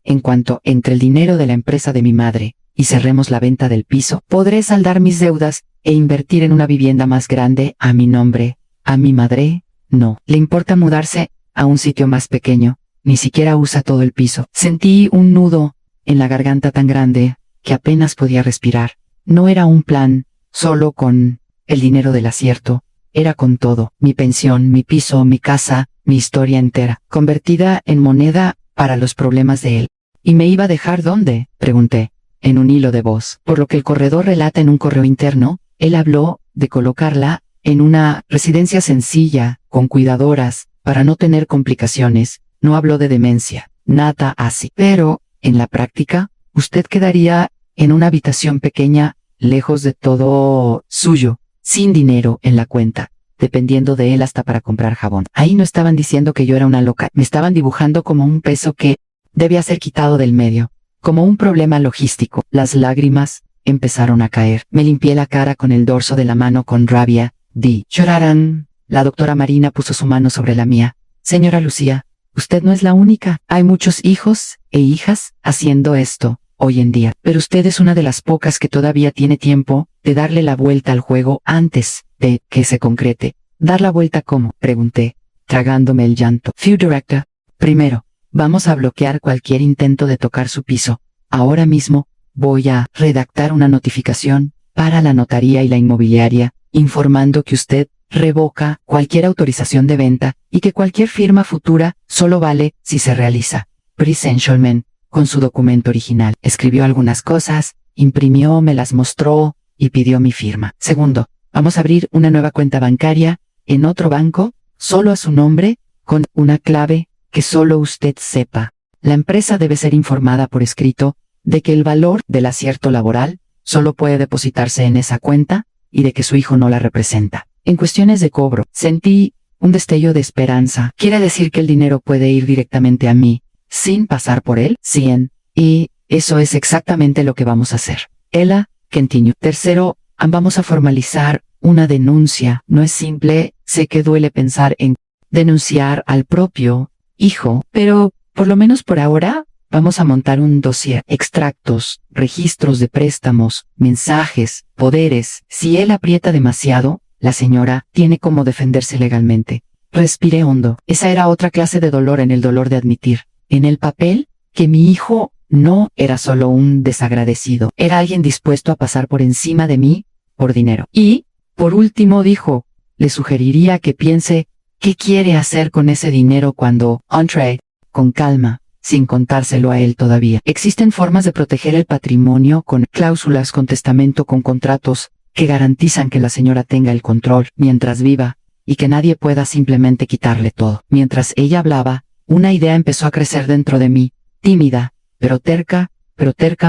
en cuanto entre el dinero de la empresa de mi madre y cerremos la venta del piso, podré saldar mis deudas e invertir en una vivienda más grande a mi nombre. A mi madre, no. Le importa mudarse a un sitio más pequeño. Ni siquiera usa todo el piso. Sentí un nudo en la garganta tan grande que apenas podía respirar. No era un plan solo con el dinero del acierto. Era con todo. Mi pensión, mi piso, mi casa, mi historia entera, convertida en moneda para los problemas de él. ¿Y me iba a dejar dónde?, pregunté, en un hilo de voz. Por lo que el corredor relata en un correo interno, él habló de colocarla en una residencia sencilla, con cuidadoras, para no tener complicaciones. No habló de demencia, nada así. Pero, en la práctica, usted quedaría en una habitación pequeña, lejos de todo suyo, sin dinero en la cuenta, dependiendo de él hasta para comprar jabón. Ahí no estaban diciendo que yo era una loca, me estaban dibujando como un peso que debía ser quitado del medio, como un problema logístico. Las lágrimas empezaron a caer. Me limpié la cara con el dorso de la mano con rabia. Llorarán. La doctora Marina puso su mano sobre la mía. Señora Lucía, usted no es la única. Hay muchos hijos e hijas haciendo esto hoy en día, pero usted es una de las pocas que todavía tiene tiempo de darle la vuelta al juego antes de que se concrete. ¿Dar la vuelta cómo?, pregunté, tragándome el llanto. Few Director, primero, vamos a bloquear cualquier intento de tocar su piso. Ahora mismo, voy a redactar una notificación para la notaría y la inmobiliaria, informando que usted revoca cualquier autorización de venta y que cualquier firma futura solo vale si se realiza. Prince Engelman, con su documento original, escribió algunas cosas, imprimió, me las mostró y pidió mi firma. Segundo, vamos a abrir una nueva cuenta bancaria en otro banco, solo a su nombre, con una clave que solo usted sepa. La empresa debe ser informada por escrito de que el valor del acierto laboral solo puede depositarse en esa cuenta y de que su hijo no la representa. En cuestiones de cobro, sentí un destello de esperanza. ¿Quiere decir que el dinero puede ir directamente a mí, sin pasar por él? 100. Y eso es exactamente lo que vamos a hacer. Ella continuó. Tercero, vamos a formalizar una denuncia. No es simple, sé que duele pensar en denunciar al propio hijo, pero por lo menos por ahora vamos a montar un dossier, extractos, registros de préstamos, mensajes, poderes. Si él aprieta demasiado, la señora tiene cómo defenderse legalmente. Respiré hondo. Esa era otra clase de dolor en el dolor de admitir, en el papel, que mi hijo no era solo un desagradecido, era alguien dispuesto a pasar por encima de mí por dinero. Y, por último, dijo, le sugeriría que piense qué quiere hacer con ese dinero cuando, con calma, sin contárselo a él todavía. Existen formas de proteger el patrimonio con cláusulas, con testamento, con contratos que garantizan que la señora tenga el control mientras viva y que nadie pueda simplemente quitarle todo. Mientras ella hablaba, una idea empezó a crecer dentro de mí, tímida, pero terca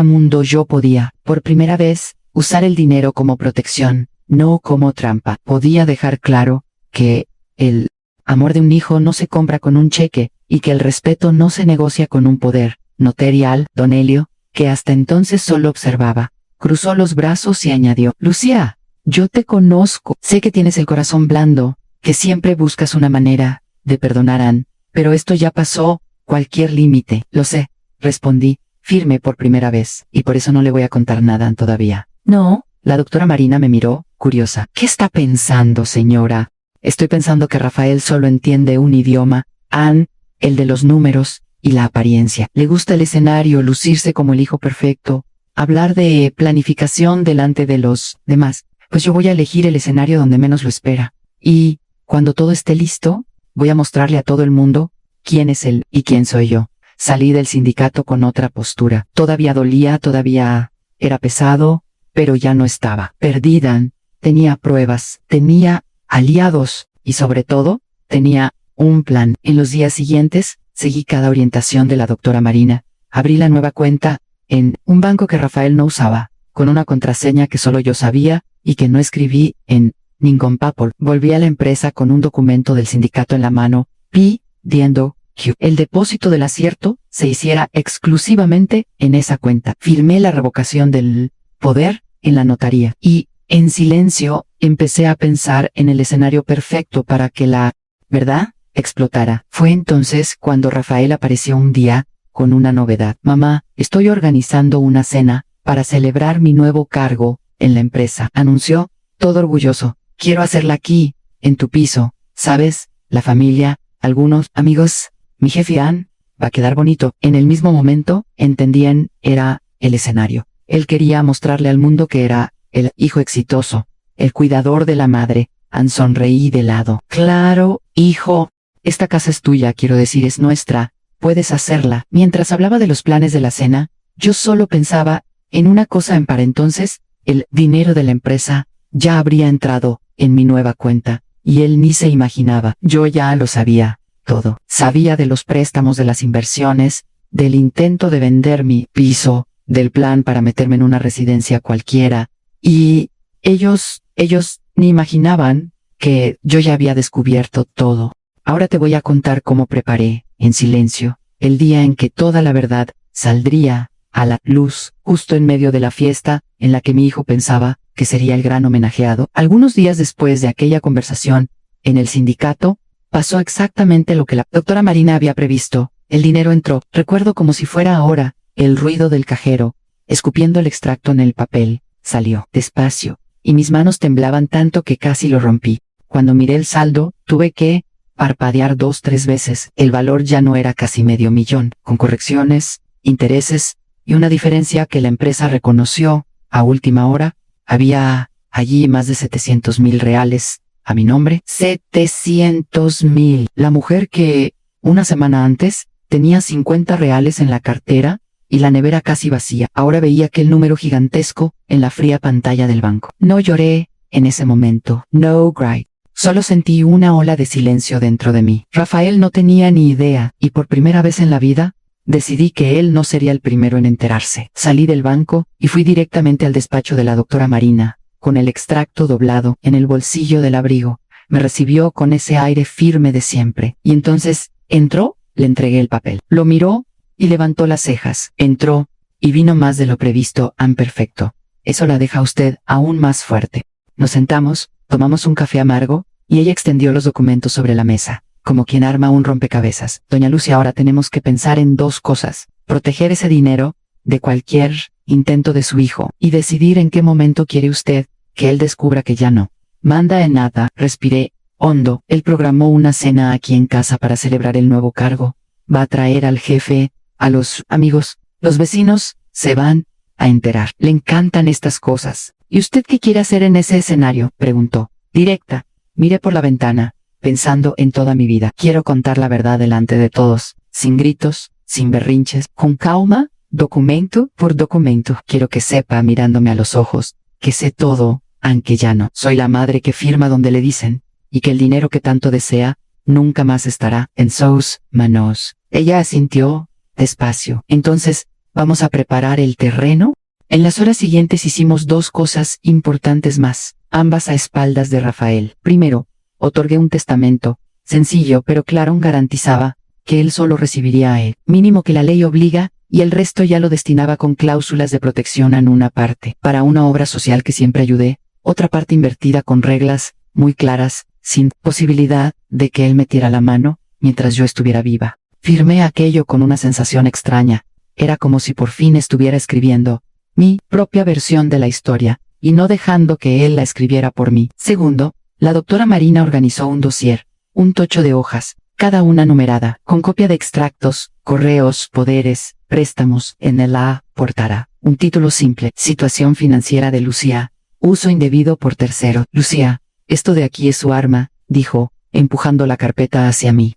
mundo. Yo podía, por primera vez, usar el dinero como protección, no como trampa. Podía dejar claro que el amor de un hijo no se compra con un cheque y que el respeto no se negocia con un poder notarial. Don Helio, que hasta entonces solo observaba, cruzó los brazos y añadió, Lucía, yo te conozco, sé que tienes el corazón blando, que siempre buscas una manera de perdonar a Ann, pero esto ya pasó cualquier límite. Lo sé, respondí, firme por primera vez, y por eso no le voy a contar nada a Ann todavía. No, la doctora Marina me miró, curiosa. ¿Qué está pensando, señora? Estoy pensando que Rafael solo entiende un idioma, Ann, el de los números y la apariencia. Le gusta el escenario, lucirse como el hijo perfecto, hablar de planificación delante de los demás. Pues yo voy a elegir el escenario donde menos lo espera. Y, cuando todo esté listo, voy a mostrarle a todo el mundo quién es él y quién soy yo. Salí del sindicato con otra postura. Todavía dolía, todavía era pesado, pero ya no estaba perdida. tenía pruebas, tenía aliados y sobre todo, tenía un plan. En los días siguientes, seguí cada orientación de la doctora Marina. Abrí la nueva cuenta en un banco que Rafael no usaba, con una contraseña que solo yo sabía y que no escribí en ningún papel. Volví a la empresa con un documento del sindicato en la mano, pidiendo que el depósito del acierto se hiciera exclusivamente en esa cuenta. Firmé la revocación del poder en la notaría y, en silencio, empecé a pensar en el escenario perfecto para que la verdad explotara. Fue entonces cuando Rafael apareció un día con una novedad. Mamá, estoy organizando una cena para celebrar mi nuevo cargo en la empresa, anunció, todo orgulloso. Quiero hacerla aquí, en tu piso, ¿sabes? La familia, algunos amigos, mi jefe Ann, va a quedar bonito. En el mismo momento, entendían, era el escenario. Él quería mostrarle al mundo que era el hijo exitoso, el cuidador de la madre. Ann sonreí de lado. Claro, hijo, esta casa es tuya, quiero decir, es nuestra, puedes hacerla. Mientras hablaba de los planes de la cena, yo solo pensaba en una cosa para entonces, el dinero de la empresa ya habría entrado en mi nueva cuenta, y él ni se imaginaba. Yo ya lo sabía todo. Sabía de los préstamos, de las inversiones, del intento de vender mi piso, del plan para meterme en una residencia cualquiera, y ellos ni imaginaban que yo ya había descubierto todo. Ahora te voy a contar cómo preparé, en silencio, el día en que toda la verdad saldría a la luz, justo en medio de la fiesta en la que mi hijo pensaba que sería el gran homenajeado. Algunos días después de aquella conversación, en el sindicato, pasó exactamente lo que la doctora Marina había previsto. El dinero entró. Recuerdo como si fuera ahora, el ruido del cajero, escupiendo el extracto en el papel, salió despacio, y mis manos temblaban tanto que casi lo rompí. Cuando miré el saldo, tuve que parpadear 2-3 veces. El valor ya no era casi $500,000, con correcciones, intereses, y una diferencia que la empresa reconoció a última hora. Había allí más de 700,000 reales a mi nombre. 700,000. La mujer que, una semana antes, tenía 50 reales en la cartera y la nevera casi vacía, ahora veía aquel número gigantesco en la fría pantalla del banco. No lloré en ese momento. No cried. Solo sentí una ola de silencio dentro de mí. Rafael no tenía ni idea, y por primera vez en la vida, decidí que él no sería el primero en enterarse. Salí del banco y fui directamente al despacho de la doctora Marina, con el extracto doblado en el bolsillo del abrigo. Me recibió con ese aire firme de siempre, y entonces, entró, le entregué el papel. Lo miró y levantó las cejas. Entró, y vino más de lo previsto, perfecto. Eso la deja a usted aún más fuerte. Nos sentamos, tomamos un café amargo, y ella extendió los documentos sobre la mesa, como quien arma un rompecabezas. Doña Lucia, ahora tenemos que pensar en 2 cosas. Proteger ese dinero de cualquier intento de su hijo, y decidir en qué momento quiere usted que él descubra que ya no manda en nada. Respiré hondo. Él programó una cena aquí en casa para celebrar el nuevo cargo. Va a traer al jefe, a los amigos, los vecinos se van a enterar. Le encantan estas cosas. ¿Y usted qué quiere hacer en ese escenario?, preguntó. Directa. Miré por la ventana, pensando en toda mi vida. Quiero contar la verdad delante de todos, sin gritos, sin berrinches, con calma, documento por documento. Quiero que sepa, mirándome a los ojos, que sé todo, aunque ya no. Soy la madre que firma donde le dicen, y que el dinero que tanto desea, nunca más estará en sus manos. Ella asintió, despacio. Entonces, ¿vamos a preparar el terreno? En las horas siguientes hicimos 2 cosas importantes más, ambas a espaldas de Rafael. Primero, otorgué un testamento, sencillo pero claro, garantizaba que él solo recibiría a él, mínimo que la ley obliga, y el resto ya lo destinaba con cláusulas de protección en una parte, para una obra social que siempre ayudé, otra parte invertida con reglas muy claras, sin posibilidad de que él metiera la mano mientras yo estuviera viva. Firmé aquello con una sensación extraña. Era como si por fin estuviera escribiendo mi propia versión de la historia, y no dejando que él la escribiera por mí. Segundo, la doctora Marina organizó un dossier, un tocho de hojas, cada una numerada, con copia de extractos, correos, poderes, préstamos, en el A, portará. Un título simple, situación financiera de Lucía, uso indebido por tercero. Lucía, esto de aquí es su arma, dijo, empujando la carpeta hacia mí.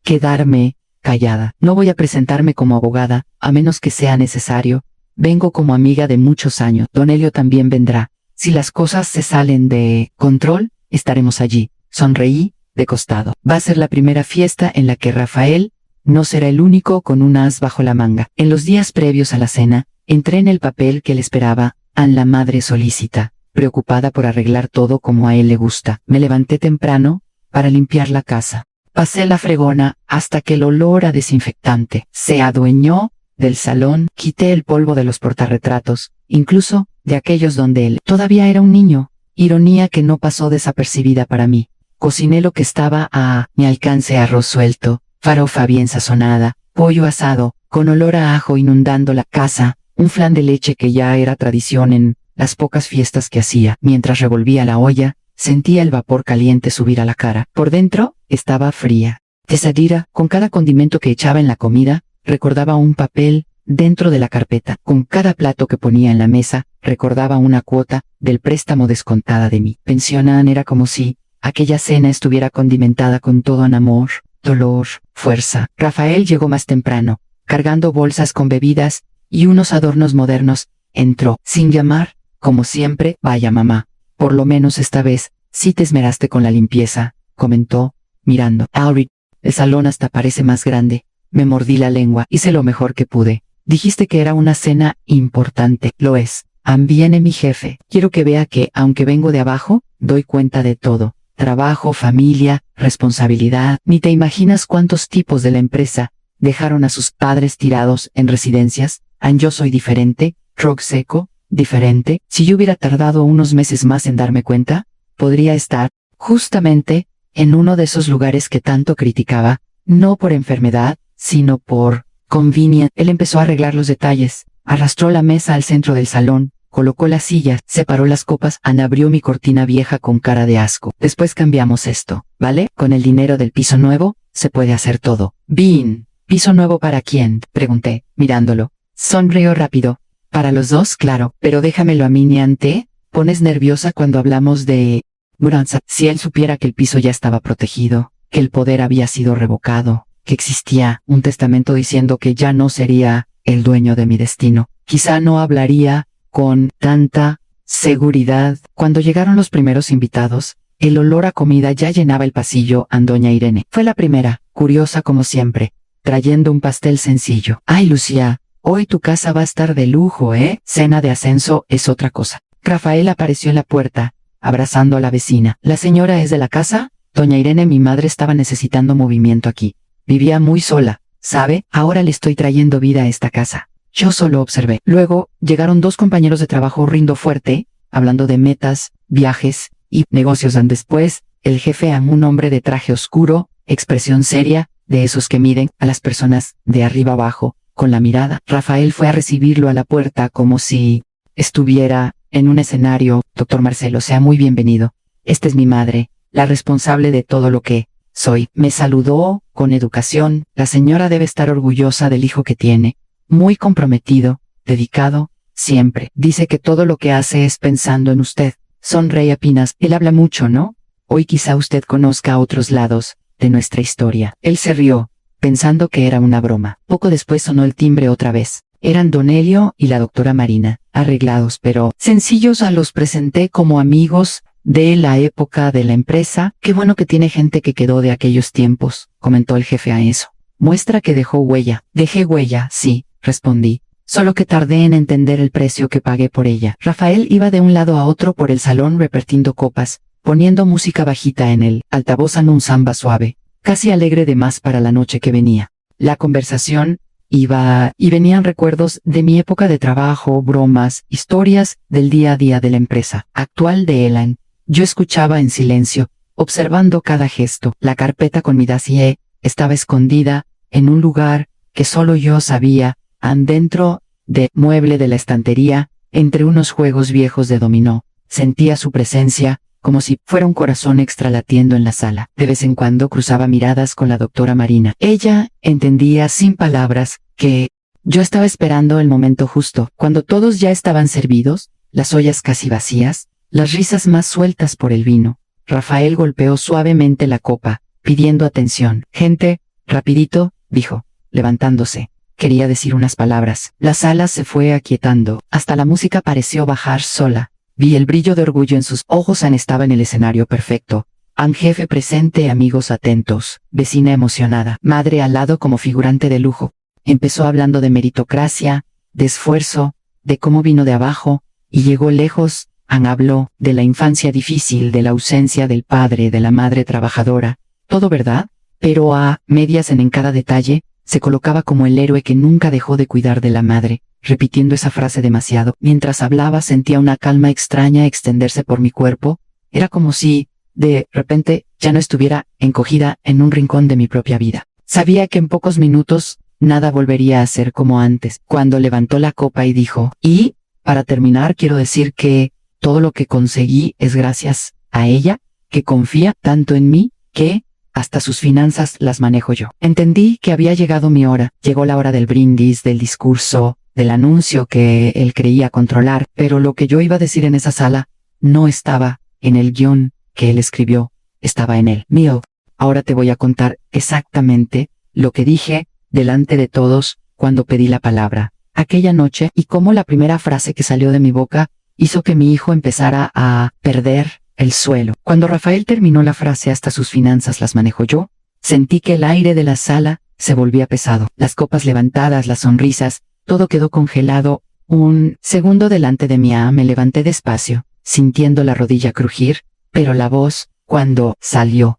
Quedarme callada. No voy a presentarme como abogada, a menos que sea necesario. Vengo como amiga de muchos años. Don Helio también vendrá. Si las cosas se salen de control, estaremos allí. Sonreí, de costado. Va a ser la primera fiesta en la que Rafael no será el único con un as bajo la manga. En los días previos a la cena, entré en el papel que le esperaba a la madre solícita, preocupada por arreglar todo como a él le gusta. Me levanté temprano para limpiar la casa. Pasé la fregona hasta que el olor a desinfectante se adueñó del salón. Quité el polvo de los portarretratos, incluso de aquellos donde él todavía era un niño. Ironía que no pasó desapercibida para mí. Cociné lo que estaba a mi alcance: arroz suelto, farofa bien sazonada, pollo asado, con olor a ajo inundando la casa, un flan de leche que ya era tradición en las pocas fiestas que hacía. Mientras revolvía la olla, sentía el vapor caliente subir a la cara. Por dentro, estaba fría. Tesadira, con cada condimento que echaba en la comida, recordaba un papel dentro de la carpeta. Con cada plato que ponía en la mesa, recordaba una cuota del préstamo descontada de mi pensión. Era como si aquella cena estuviera condimentada con todo en amor, dolor, fuerza. Rafael llegó más temprano, cargando bolsas con bebidas y unos adornos modernos. Entró, sin llamar, como siempre. Vaya mamá, por lo menos esta vez, sí te esmeraste con la limpieza, comentó, mirando. Aurit, el salón hasta parece más grande. Me mordí la lengua. Hice lo mejor que pude. Dijiste que era una cena importante. Lo es. Viene mi jefe. Quiero que vea que, aunque vengo de abajo, doy cuenta de todo. Trabajo, familia, responsabilidad. Ni te imaginas cuántos tipos de la empresa dejaron a sus padres tirados en residencias. Yo soy diferente, rock seco, diferente. Si yo hubiera tardado unos meses más en darme cuenta, podría estar, justamente, en uno de esos lugares que tanto criticaba, no por enfermedad, sino por conveniencia. Él empezó a arreglar los detalles, arrastró la mesa al centro del salón, colocó las sillas, separó las copas. Ana abrió mi cortina vieja con cara de asco. Después cambiamos esto, ¿vale? Con el dinero del piso nuevo, se puede hacer todo. Bien. ¿Piso nuevo para quién?, pregunté, mirándolo. Sonrió rápido. Para los dos, claro, pero déjamelo a mí. Te pones nerviosa cuando hablamos de mudanza. Si él supiera que el piso ya estaba protegido, que el poder había sido revocado, que existía un testamento diciendo que ya no sería el dueño de mi destino, quizá no hablaría con tanta seguridad. Cuando llegaron los primeros invitados, el olor a comida ya llenaba el pasillo. Doña Irene fue la primera, curiosa como siempre, trayendo un pastel sencillo. Ay, Lucía, hoy tu casa va a estar de lujo, ¿eh? Cena de ascenso es otra cosa. Rafael apareció en la puerta, abrazando a la vecina. ¿La señora es de la casa? Doña Irene, mi madre estaba necesitando movimiento aquí. Vivía muy sola, ¿sabe? Ahora le estoy trayendo vida a esta casa. Yo solo observé. Luego, llegaron dos compañeros de trabajo riendo fuerte, hablando de metas, viajes y negocios. Después, el jefe, un hombre de traje oscuro, expresión seria, de esos que miden a las personas de arriba abajo, con la mirada. Rafael fue a recibirlo a la puerta como si estuviera en un escenario. Doctor Marcelo, sea muy bienvenido. Esta es mi madre, la responsable de todo lo que soy. Me saludó con educación. La señora debe estar orgullosa del hijo que tiene. Muy comprometido, dedicado, siempre. Dice que todo lo que hace es pensando en usted. Sonreí apenas. Él habla mucho, ¿no? Hoy quizá usted conozca otros lados de nuestra historia. Él se rió, pensando que era una broma. Poco después sonó el timbre otra vez. Eran Don Helio y la doctora Marina, arreglados pero sencillos. Los presenté como amigos de la época de la empresa. Qué bueno que tiene gente que quedó de aquellos tiempos, comentó el jefe a eso. Muestra que dejó huella. Dejé huella, sí, respondí. Solo que tardé en entender el precio que pagué por ella. Rafael iba de un lado a otro por el salón repartiendo copas, poniendo música bajita en el altavoz. Un samba suave, casi alegre de más para la noche que venía. La conversación iba y venían recuerdos de mi época de trabajo, bromas, historias del día a día de la empresa actual de Elan. Yo escuchaba en silencio, observando cada gesto. La carpeta con mi dossier estaba escondida en un lugar que solo yo sabía, dentro de mueble de la estantería, entre unos juegos viejos de dominó. Sentía su presencia, como si fuera un corazón extra latiendo en la sala. De vez en cuando cruzaba miradas con la doctora Marina. Ella entendía sin palabras que yo estaba esperando el momento justo. Cuando todos ya estaban servidos, las ollas casi vacías, las risas más sueltas por el vino, Rafael golpeó suavemente la copa, pidiendo atención. Gente, rapidito, dijo, levantándose. Quería decir unas palabras. La sala se fue aquietando, hasta la música pareció bajar sola. Vi el brillo de orgullo en sus ojos. Anne estaba en el escenario perfecto. An jefe presente, amigos atentos, vecina emocionada, madre al lado como figurante de lujo. Empezó hablando de meritocracia, de esfuerzo, de cómo vino de abajo, y llegó lejos. An habló de la infancia difícil, de la ausencia del padre, de la madre trabajadora. Todo verdad, pero a medias en cada detalle, se colocaba como el héroe que nunca dejó de cuidar de la madre, repitiendo esa frase demasiado. Mientras hablaba sentía una calma extraña extenderse por mi cuerpo. Era como si, de repente, ya no estuviera encogida en un rincón de mi propia vida. Sabía que en pocos minutos, nada volvería a ser como antes. Cuando levantó la copa y dijo, y, para terminar, quiero decir que todo lo que conseguí es gracias a ella, que confía tanto en mí, que hasta sus finanzas las manejo yo. Entendí que había llegado mi hora. Llegó la hora del brindis, del discurso, del anuncio que él creía controlar, pero lo que yo iba a decir en esa sala no estaba en el guión que él escribió, estaba en él. Mío, ahora te voy a contar exactamente lo que dije delante de todos cuando pedí la palabra aquella noche, y cómo la primera frase que salió de mi boca hizo que mi hijo empezara a perder el suelo. Cuando Rafael terminó la frase, hasta sus finanzas las manejo yo, sentí que el aire de la sala se volvía pesado. Las copas levantadas, las sonrisas, todo quedó congelado. Un segundo delante de mí. Me levanté despacio, sintiendo la rodilla crujir, pero la voz, cuando salió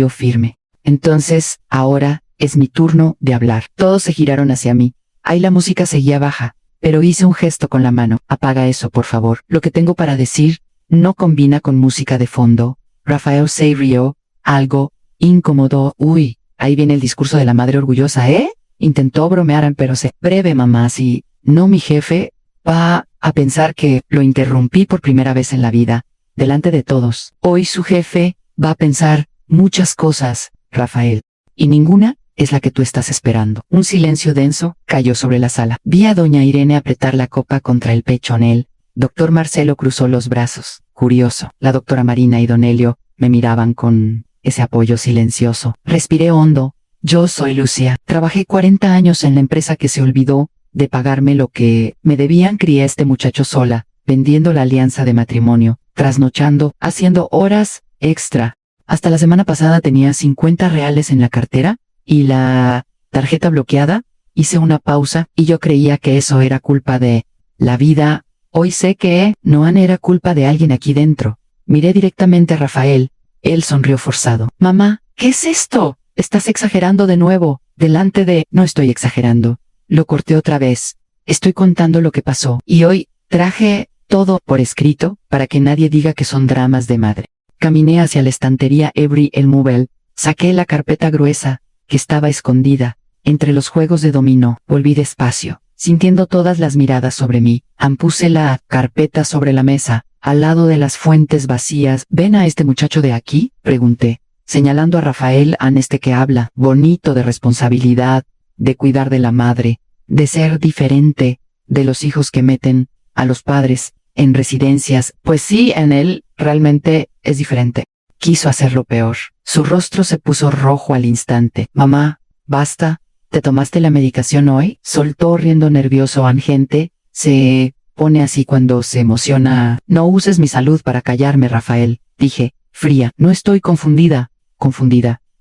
firme. Entonces, ahora es mi turno de hablar. Todos se giraron hacia mí. Ahí la música seguía baja, pero hice un gesto con la mano. Apaga eso, por favor. Lo que tengo para decir no combina con música de fondo. Rafael se rió, algo incómodo. Uy, ahí viene el discurso de la madre orgullosa, ¿eh? Intentó bromear, pero breve, mamá, si no, mi jefe va a pensar que lo interrumpí por primera vez en la vida, delante de todos. Hoy su jefe va a pensar muchas cosas, Rafael, y ninguna es la que tú estás esperando. Un silencio denso cayó sobre la sala. Vi a doña Irene apretar la copa contra el pecho. Él, doctor Marcelo, cruzó los brazos, curioso. La doctora Marina y don Helio me miraban con ese apoyo silencioso. Respiré hondo. Yo soy Lucía. Trabajé 40 años en la empresa que se olvidó de pagarme lo que me debían. Crié a este muchacho sola, vendiendo la alianza de matrimonio, trasnochando, haciendo horas extra. Hasta la semana pasada tenía 50 reales en la cartera y la tarjeta bloqueada. Hice una pausa y yo creía que eso era culpa de la vida. Hoy sé que no era culpa de alguien aquí dentro. Miré directamente a Rafael. Él sonrió forzado. Mamá, ¿qué es esto? Estás exagerando de nuevo. Delante de... No estoy exagerando. Lo corté otra vez. Estoy contando lo que pasó. Y hoy traje todo por escrito para que nadie diga que son dramas de madre. Caminé hacia la estantería, abrí el mueble, saqué la carpeta gruesa que estaba escondida entre los juegos de dominó. Volví despacio, sintiendo todas las miradas sobre mí. Puse la carpeta sobre la mesa, al lado de las fuentes vacías. ¿Ven a este muchacho de aquí?, pregunté, señalando a Rafael. Este que habla, bonito, de responsabilidad, de cuidar de la madre, de ser diferente, de los hijos que meten a los padres en residencias. Pues sí, en él realmente es diferente. Quiso hacerlo peor. Su rostro se puso rojo al instante. Mamá, basta. ¿Te tomaste la medicación hoy?, soltó riendo nervioso. Gente se pone así cuando se emociona. No uses mi salud para callarme, Rafael, dije, fría. No estoy confundida.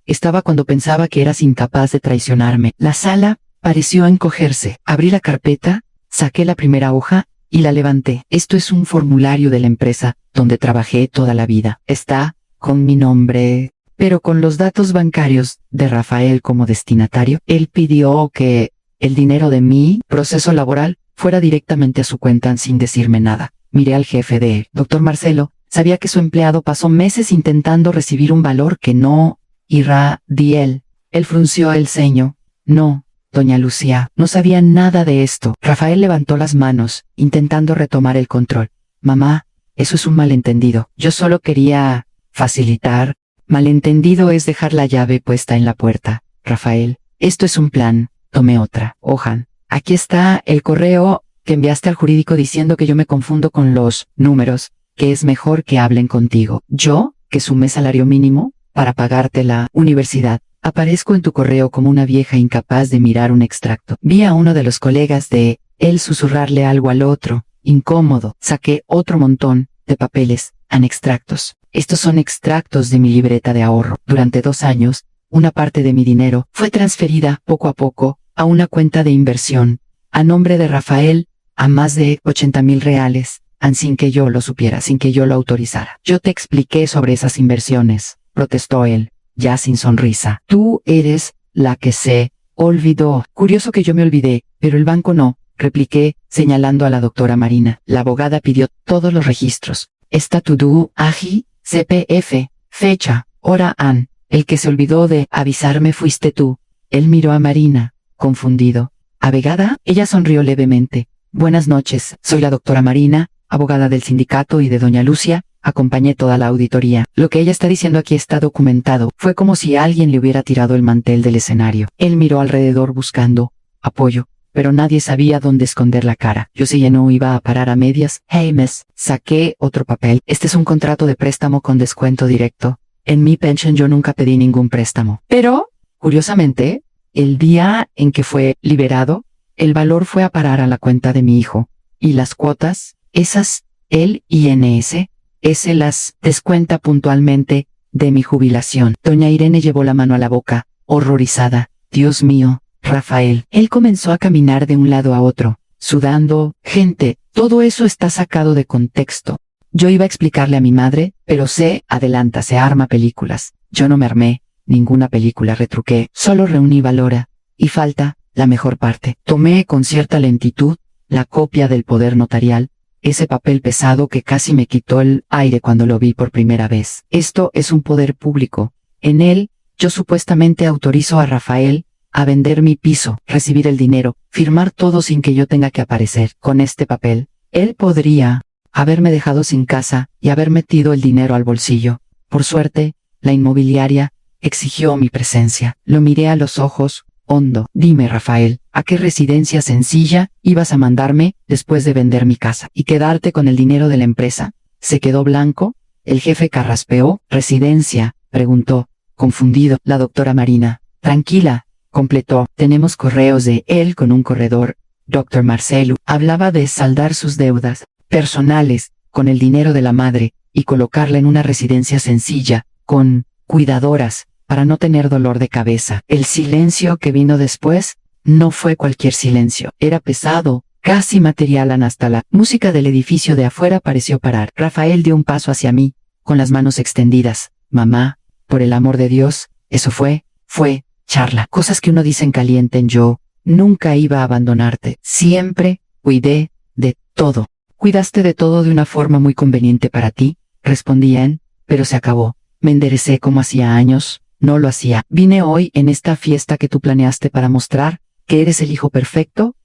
Estaba cuando pensaba que eras incapaz de traicionarme. La sala pareció encogerse. Abrí la carpeta, saqué la primera hoja y la levanté. Esto es un formulario de la empresa donde trabajé toda la vida. Está con mi nombre, pero con los datos bancarios de Rafael como destinatario. Él pidió que el dinero de mi proceso laboral fuera directamente a su cuenta sin decirme nada. Miré al jefe de él, doctor Marcelo. Sabía que su empleado pasó meses intentando recibir un valor que no irradié. Él frunció el ceño. No, doña Lucía, no sabía nada de esto. Rafael levantó las manos, intentando retomar el control. Mamá, eso es un malentendido. Yo solo quería facilitar. Malentendido es dejar la llave puesta en la puerta. Rafael, esto es un plan. Tomé otra hoja. Aquí está el correo que enviaste al jurídico diciendo que yo me confundo con los números, que es mejor que hablen contigo. Yo, que sumé salario mínimo para pagarte la universidad, aparezco en tu correo como una vieja incapaz de mirar un extracto. Vi a uno de los colegas de él susurrarle algo al otro, incómodo. Saqué otro montón de papeles, en extractos. Estos son extractos de mi libreta de ahorro. Durante 2 años, una parte de mi dinero fue transferida poco a poco a una cuenta de inversión, a nombre de Rafael, a más de 80,000 reales, sin que yo lo supiera, sin que yo lo autorizara. Yo te expliqué sobre esas inversiones, protestó él, ya sin sonrisa. Tú eres la que se olvidó. Curioso que yo me olvidé, pero el banco no, repliqué, señalando a la doctora Marina. La abogada pidió todos los registros. Estatuto, AGI, CPF, fecha, hora, an. El que se olvidó de avisarme fuiste tú. Él miró a Marina, confundido. ¿Abogada? Ella sonrió levemente. Buenas noches, soy la doctora Marina, abogada del sindicato y de doña Lucia. Acompañé toda la auditoría. Lo que ella está diciendo aquí está documentado. Fue como si alguien le hubiera tirado el mantel del escenario. Él miró alrededor buscando apoyo, pero nadie sabía dónde esconder la cara. Yo sí no iba a parar a medias. Hey, miss, saqué otro papel. Este es un contrato de préstamo con descuento directo. En mi pension yo nunca pedí ningún préstamo. Pero, curiosamente, el día en que fue liberado, el valor fue a parar a la cuenta de mi hijo. Y las cuotas, esas, el INS, ese las descuenta puntualmente de mi jubilación. Doña Irene llevó la mano a la boca, horrorizada. Dios mío, Rafael. Él comenzó a caminar de un lado a otro, sudando. Gente, todo eso está sacado de contexto. Yo iba a explicarle a mi madre, pero se arma películas. Yo no me armé ninguna película, retruqué. Solo reuní valora. Y falta la mejor parte. Tomé con cierta lentitud la copia del poder notarial, ese papel pesado que casi me quitó el aire cuando lo vi por primera vez. Esto es un poder público. En él, yo supuestamente autorizo a Rafael a vender mi piso, recibir el dinero, firmar todo sin que yo tenga que aparecer. Con este papel, él podría haberme dejado sin casa y haber metido el dinero al bolsillo. Por suerte, la inmobiliaria exigió mi presencia. Lo miré a los ojos, hondo. Dime, Rafael, ¿a qué residencia sencilla ibas a mandarme después de vender mi casa y quedarte con el dinero de la empresa? Se quedó blanco. El jefe carraspeó. ¿Residencia?, preguntó, confundido. La doctora Marina. Tranquila, completó. Tenemos correos de él con un corredor. Dr. Marcelo hablaba de saldar sus deudas personales con el dinero de la madre y colocarla en una residencia sencilla, con cuidadoras, para no tener dolor de cabeza. El silencio que vino después no fue cualquier silencio. Era pesado, casi material. Hasta la música del edificio de afuera pareció parar. Rafael dio un paso hacia mí, con las manos extendidas. Mamá, por el amor de Dios, eso fue charla. Cosas que uno dice en caliente. Yo nunca iba a abandonarte. Siempre cuidé de todo. Cuidaste de todo de una forma muy conveniente para ti, respondí pero se acabó. Me enderecé como hacía años. No lo hacía. Vine hoy en esta fiesta que tú planeaste para mostrar que eres el hijo perfecto.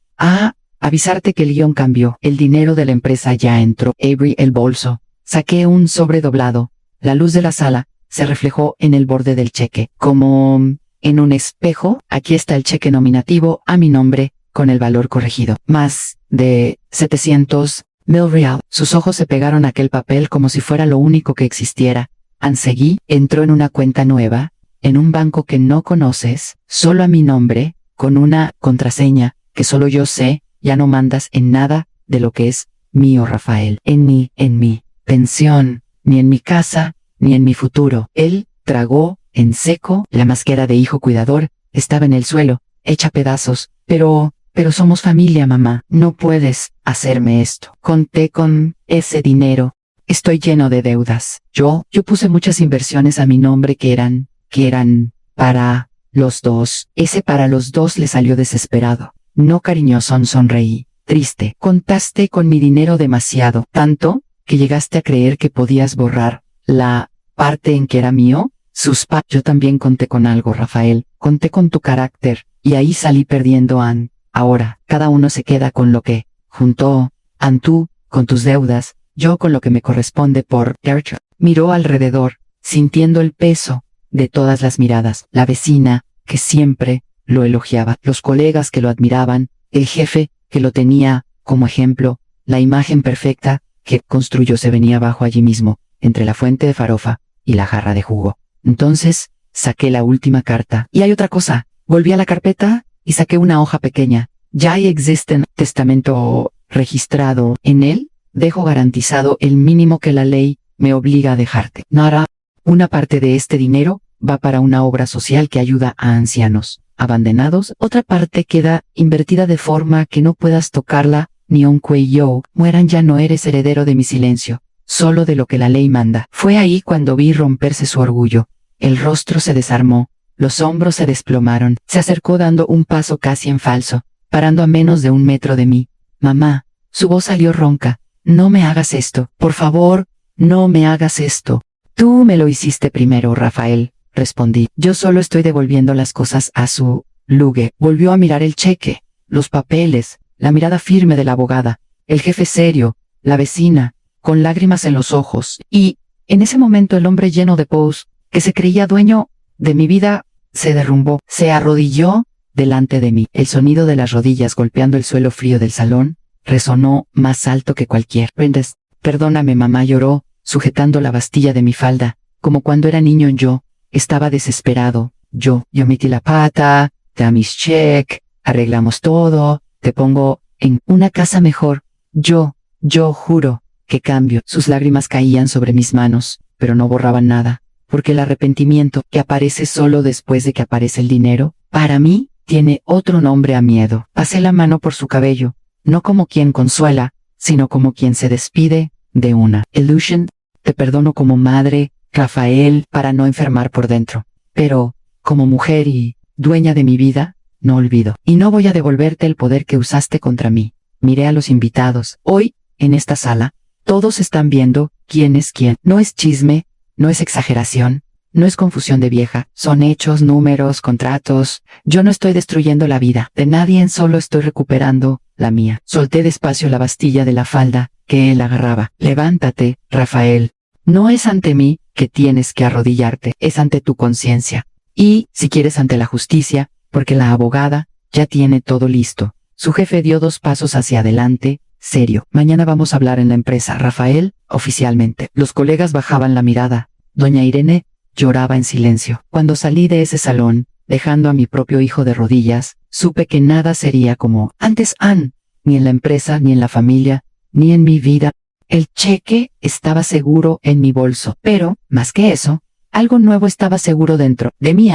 Avisarte que el guión cambió. El dinero de la empresa ya entró. Abrí el bolso. Saqué un sobre doblado. La luz de la sala se reflejó en el borde del cheque. Como en un espejo, aquí está el cheque nominativo a mi nombre, con el valor corregido. Más de 700,000 real. Sus ojos se pegaron a aquel papel como si fuera lo único que existiera. Ansegui entró en una cuenta nueva, en un banco que no conoces, solo a mi nombre, con una contraseña que solo yo sé. Ya no mandas en nada de lo que es mío, Rafael. En mi pensión, ni en mi casa, ni en mi futuro. Él tragó en seco. La máscara de hijo cuidador estaba en el suelo, hecha pedazos. Pero somos familia, mamá. No puedes hacerme esto. Conté con ese dinero. Estoy lleno de deudas. Yo puse muchas inversiones a mi nombre que eran para los dos. Ese para los dos le salió desesperado. No cariñoso. Sonreí. Triste. Contaste con mi dinero demasiado. Tanto, que llegaste a creer que podías borrar la parte en que era mío. Yo también conté con algo, Rafael. Conté con tu carácter. Y ahí salí perdiendo. Ahora, cada uno se queda con lo que juntó. Tú, con tus deudas. Yo con lo que me corresponde por derecho. Miró alrededor, sintiendo el peso de todas las miradas. La vecina, que siempre lo elogiaba. Los colegas que lo admiraban. El jefe, que lo tenía como ejemplo. La imagen perfecta que construyó se venía abajo allí mismo, entre la fuente de farofa y la jarra de jugo. Entonces, saqué la última carta. Y hay otra cosa. Volví a la carpeta y saqué una hoja pequeña. Ya existe un testamento registrado en él. dejo garantizado el mínimo que la ley me obliga a dejarte. Nara, una parte de este dinero va para una obra social que ayuda a ancianos abandonados, otra parte queda invertida de forma que no puedas tocarla, ni aunque yo mueran ya no eres heredero de mi silencio, solo de lo que la ley manda. Fue ahí cuando vi romperse su orgullo. El rostro se desarmó, los hombros se desplomaron, se acercó dando un paso casi en falso, parando a menos de 1 metro de mí. Mamá, su voz salió ronca, no me hagas esto, por favor, no me hagas esto. Tú me lo hiciste primero, Rafael, respondí. Yo solo estoy devolviendo las cosas a su lugar. Volvió a mirar el cheque, los papeles, la mirada firme de la abogada, el jefe serio, la vecina, con lágrimas en los ojos, y, en ese momento el hombre lleno de pos, que se creía dueño de mi vida, se derrumbó, se arrodilló delante de mí. El sonido de las rodillas golpeando el suelo frío del salón resonó más alto que cualquier. Perdóname, mamá, lloró, sujetando la bastilla de mi falda, como cuando era niño. Yo estaba desesperado. Yo metí la pata, te da mis check, arreglamos todo, te pongo en una casa mejor. Yo juro que cambio. Sus lágrimas caían sobre mis manos, pero no borraban nada, porque el arrepentimiento, que aparece solo después de que aparece el dinero, para mí, tiene otro nombre a miedo. Pasé la mano por su cabello, no como quien consuela, sino como quien se despide de una illusion. Te perdono como madre, Rafael, para no enfermar por dentro. Pero, como mujer y dueña de mi vida, no olvido. Y no voy a devolverte el poder que usaste contra mí. Miré a los invitados. Hoy, en esta sala, todos están viendo quién es quién. No es chisme, no es exageración, no es confusión de vieja. Son hechos, números, contratos. Yo no estoy destruyendo la vida de nadie, solo estoy recuperando la mía. Solté despacio la bastilla de la falda que él agarraba. Levántate, Rafael. No es ante mí que tienes que arrodillarte, es ante tu conciencia. Y, si quieres, ante la justicia, porque la abogada ya tiene todo listo. Su jefe dio 2 pasos hacia adelante, serio. Mañana vamos a hablar en la empresa, Rafael, oficialmente. Los colegas bajaban la mirada. Doña Irene lloraba en silencio. Cuando salí de ese salón, dejando a mi propio hijo de rodillas, supe que nada sería como antes, ni en la empresa, ni en la familia, ni en mi vida. El cheque estaba seguro en mi bolso, pero, más que eso, algo nuevo estaba seguro dentro de mí,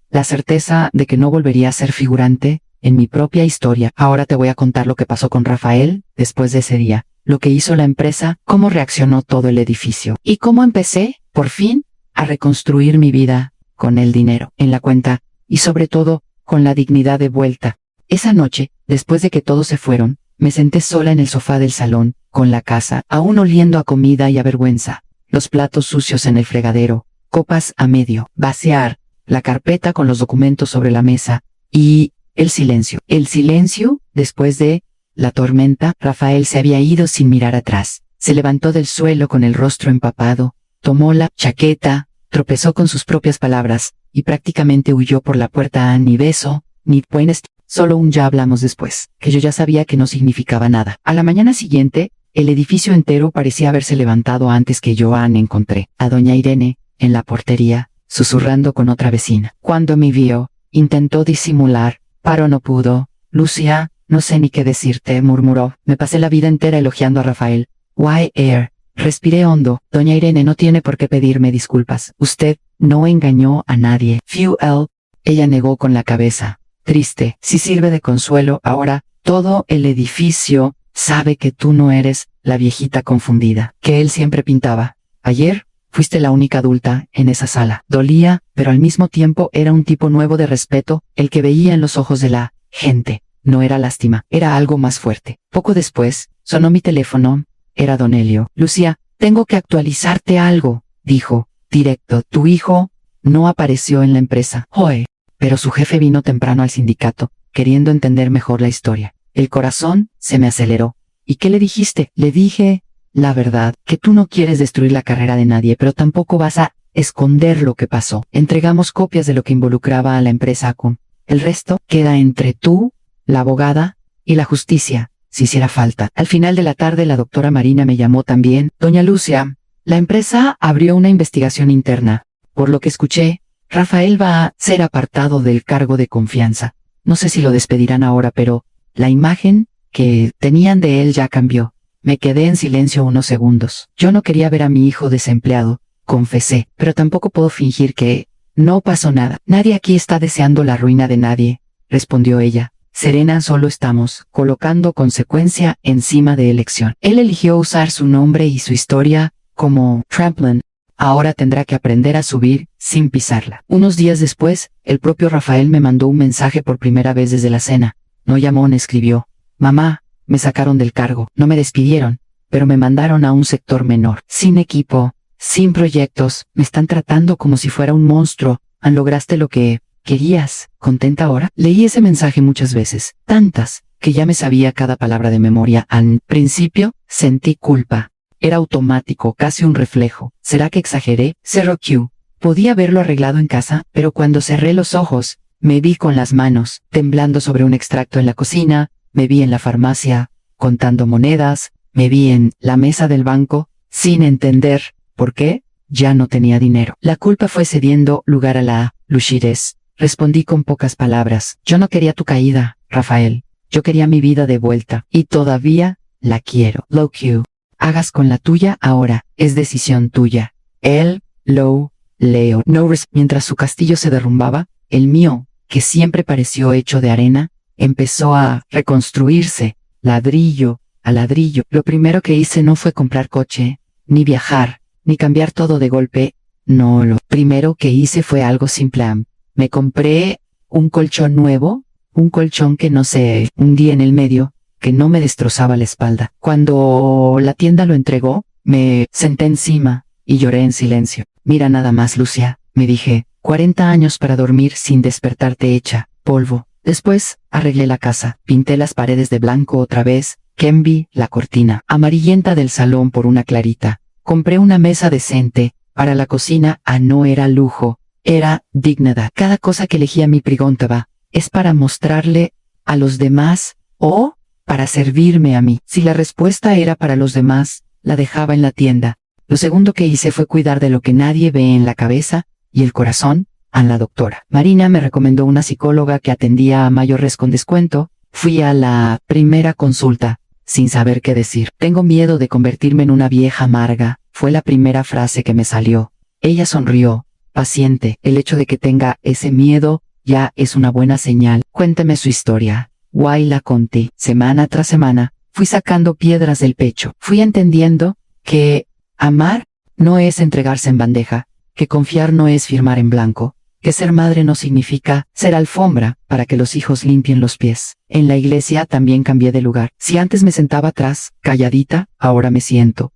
la certeza de que no volvería a ser figurante en mi propia historia. Ahora te voy a contar lo que pasó con Rafael después de ese día, lo que hizo la empresa, cómo reaccionó todo el edificio, y cómo empecé, por fin, a reconstruir mi vida con el dinero en la cuenta, y sobre todo, con la dignidad de vuelta. Esa noche, después de que todos se fueron, me senté sola en el sofá del salón, con la casa aún oliendo a comida y a vergüenza, los platos sucios en el fregadero, copas a medio vaciar, la carpeta con los documentos sobre la mesa, y el silencio. El silencio, después de la tormenta. Rafael se había ido sin mirar atrás. Se levantó del suelo con el rostro empapado, tomó la chaqueta, tropezó con sus propias palabras, y prácticamente huyó por la puerta. Ni beso, ni buenas, solo un ya hablamos después, que yo ya sabía que no significaba nada. A la mañana siguiente, el edificio entero parecía haberse levantado antes que yo. Encontré a doña Irene en la portería, susurrando con otra vecina. Cuando me vio, intentó disimular, pero no pudo. Lucia, no sé ni qué decirte, murmuró. Me pasé la vida entera elogiando a Rafael. Why air. Respiré hondo. Doña Irene no tiene por qué pedirme disculpas. Usted no engañó a nadie. Fuel. Ella negó con la cabeza. Triste. Si sirve de consuelo, ahora todo el edificio sabe que tú no eres la viejita confundida que él siempre pintaba. Ayer, fuiste la única adulta en esa sala. Dolía, pero al mismo tiempo era un tipo nuevo de respeto, el que veía en los ojos de la gente. No era lástima, era algo más fuerte. Poco después, sonó mi teléfono. Era don Helio. Lucia, tengo que actualizarte algo, dijo, directo. Tu hijo no apareció en la empresa. Joe. Pero su jefe vino temprano al sindicato, queriendo entender mejor la historia. El corazón se me aceleró. ¿Y qué le dijiste? Le dije la verdad, que tú no quieres destruir la carrera de nadie, pero tampoco vas a esconder lo que pasó. Entregamos copias de lo que involucraba a la empresa Acum. El resto queda entre tú, la abogada, y la justicia, si hiciera falta. Al final de la tarde la doctora Marina me llamó también. Doña Lucia, la empresa abrió una investigación interna. Por lo que escuché, Rafael va a ser apartado del cargo de confianza. No sé si lo despedirán ahora, pero la imagen que tenían de él ya cambió. Me quedé en silencio unos segundos. Yo no quería ver a mi hijo desempleado, confesé, pero tampoco puedo fingir que no pasó nada. Nadie aquí está deseando la ruina de nadie, respondió ella. Serena, solo estamos colocando consecuencia encima de elección. Él eligió usar su nombre y su historia como trampoline. Ahora tendrá que aprender a subir sin pisarla. Unos días después, el propio Rafael me mandó un mensaje por primera vez desde la cena. No llamó ni escribió. Mamá, me sacaron del cargo. No me despidieron, pero me mandaron a un sector menor. Sin equipo, sin proyectos, me están tratando como si fuera un monstruo. ¿Lograste lo que querías? ¿Contenta ahora? Leí ese mensaje muchas veces, tantas, que ya me sabía cada palabra de memoria. Al principio, sentí culpa. Era automático, casi un reflejo. ¿Será que exageré? Cerró Q. Podía haberlo arreglado en casa, pero cuando cerré los ojos, me vi con las manos, temblando sobre un extracto en la cocina, me vi en la farmacia, contando monedas, me vi en la mesa del banco, sin entender por qué, ya no tenía dinero. La culpa fue cediendo lugar a la lucidez. Respondí con pocas palabras. Yo no quería tu caída, Rafael. Yo quería mi vida de vuelta. Y todavía la quiero. Low Q. Hagas con la tuya ahora. Es decisión tuya. Él, Low, Leo. No mientras su castillo se derrumbaba, el mío, que siempre pareció hecho de arena, empezó a reconstruirse, ladrillo a ladrillo. Lo primero que hice no fue comprar coche, ni viajar, ni cambiar todo de golpe. No, lo primero que hice fue algo simple. Me compré un colchón nuevo, un colchón que no se hundía en el medio, que no me destrozaba la espalda. Cuando la tienda lo entregó, me senté encima y lloré en silencio. Mira nada más, Lucia, me dije, 40 años para dormir sin despertarte hecha polvo. Después, arreglé la casa, pinté las paredes de blanco otra vez, cambié la cortina amarillenta del salón por una clarita. Compré una mesa decente, para la cocina. No era lujo, era dignidad. Cada cosa que elegía mi preguntaba, ¿es para mostrarle a los demás o para servirme a mí? Si la respuesta era para los demás, la dejaba en la tienda. Lo segundo que hice fue cuidar de lo que nadie ve en la cabeza y el corazón, a la doctora. Marina me recomendó una psicóloga que atendía a mayores con descuento. Fui a la primera consulta, sin saber qué decir. Tengo miedo de convertirme en una vieja amarga, fue la primera frase que me salió. Ella sonrió, paciente. El hecho de que tenga ese miedo ya es una buena señal. Cuénteme su historia. Guay, la conté. Semana tras semana, fui sacando piedras del pecho. Fui entendiendo que amar no es entregarse en bandeja, que confiar no es firmar en blanco, que ser madre no significa ser alfombra para que los hijos limpien los pies. En la iglesia también cambié de lugar. Si antes me sentaba atrás, calladita, ahora me siento,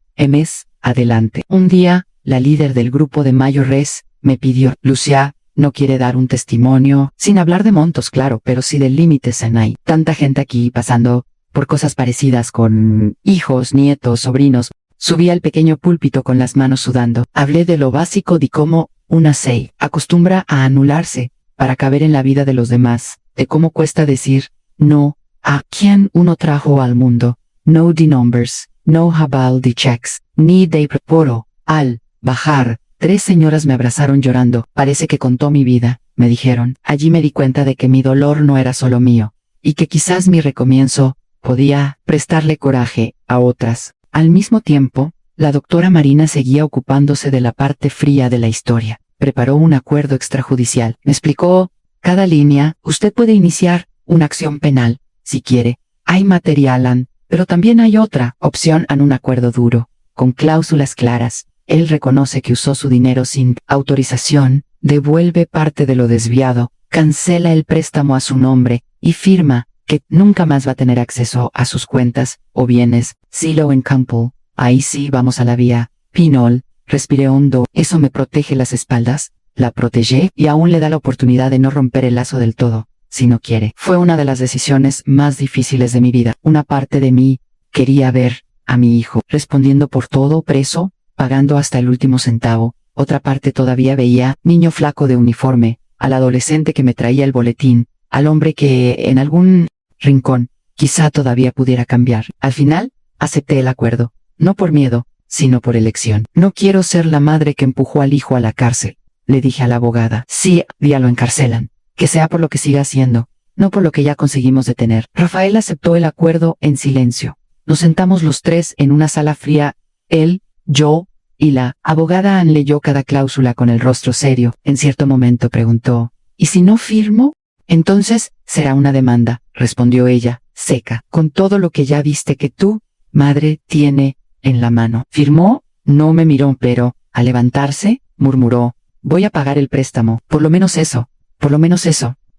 adelante. Un día, la líder del grupo de mayores me pidió, Lucia, ¿no quiere dar un testimonio? Sin hablar de montos, claro, pero sí de límites en ahí. Tanta gente aquí pasando por cosas parecidas con hijos, nietos, sobrinos. Subí al pequeño púlpito con las manos sudando. Hablé de lo básico de cómo una SEI acostumbra a anularse para caber en la vida de los demás, de cómo cuesta decir no a quien uno trajo al mundo. No de numbers, no habal de checks, ni de proporo. Al bajar, 3 señoras me abrazaron llorando. Parece que contó mi vida, me dijeron. Allí me di cuenta de que mi dolor no era solo mío, y que quizás mi recomienzo podía prestarle coraje a otras. Al mismo tiempo, la doctora Marina seguía ocupándose de la parte fría de la historia. Preparó un acuerdo extrajudicial. Me explicó cada línea. Usted puede iniciar una acción penal, si quiere. Hay material, pero también hay otra opción, un acuerdo duro, con cláusulas claras. Él reconoce que usó su dinero sin autorización, devuelve parte de lo desviado, cancela el préstamo a su nombre y firma que nunca más va a tener acceso a sus cuentas o bienes. Silo en campo. Ahí sí vamos a la vía. Pinol. Respiré hondo. Eso me protege las espaldas. La protegé y aún le da la oportunidad de no romper el lazo del todo, si no quiere. Fue una de las decisiones más difíciles de mi vida. Una parte de mí quería ver a mi hijo respondiendo por todo, preso, pagando hasta el último centavo. Otra parte todavía veía, niño flaco de uniforme, al adolescente que me traía el boletín, al hombre que en algún rincón quizá todavía pudiera cambiar. Al final, acepté el acuerdo, no por miedo, sino por elección. No quiero ser la madre que empujó al hijo a la cárcel, le dije a la abogada. Sí, ya lo encarcelan, que sea por lo que siga haciendo, no por lo que ya conseguimos detener. Rafael aceptó el acuerdo en silencio. Nos sentamos los tres en una sala fría, él, yo y la abogada Ann leyó cada cláusula con el rostro serio. En cierto momento preguntó, ¿y si no firmo? Entonces, será una demanda, respondió ella, seca, con todo lo que ya viste que tu madre tiene en la mano. ¿Firmó? No me miró, pero, al levantarse, murmuró, voy a pagar el préstamo, por lo menos eso,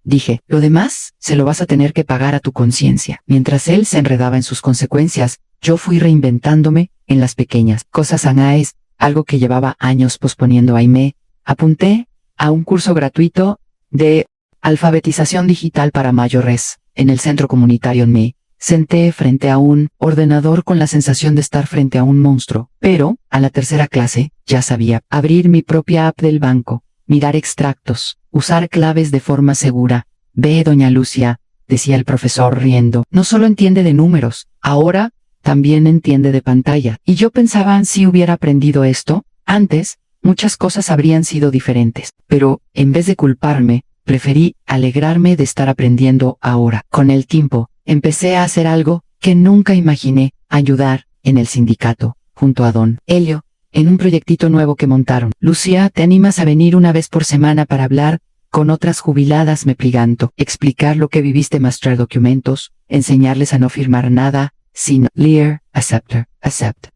dije, lo demás, se lo vas a tener que pagar a tu conciencia. Mientras él se enredaba en sus consecuencias, yo fui reinventándome en las pequeñas cosas anáes, algo que llevaba años posponiendo. Ahí me apunté a un curso gratuito de alfabetización digital para mayores en el centro comunitario. Me senté frente a un ordenador con la sensación de estar frente a un monstruo, pero, a la tercera clase, ya sabía abrir mi propia app del banco, mirar extractos, usar claves de forma segura. Ve, doña Lucia, decía el profesor riendo, no solo entiende de números, ahora también entiende de pantalla. Y yo pensaba, si hubiera aprendido esto antes, muchas cosas habrían sido diferentes. Pero, en vez de culparme, preferí alegrarme de estar aprendiendo ahora. Con el tiempo, empecé a hacer algo que nunca imaginé, ayudar en el sindicato, junto a don Helio, en un proyectito nuevo que montaron. Lucia, ¿te animas a venir una vez por semana para hablar con otras jubiladas? Me pliganto, explicar lo que viviste, mostrar documentos, enseñarles a no firmar nada, sino leer, accept.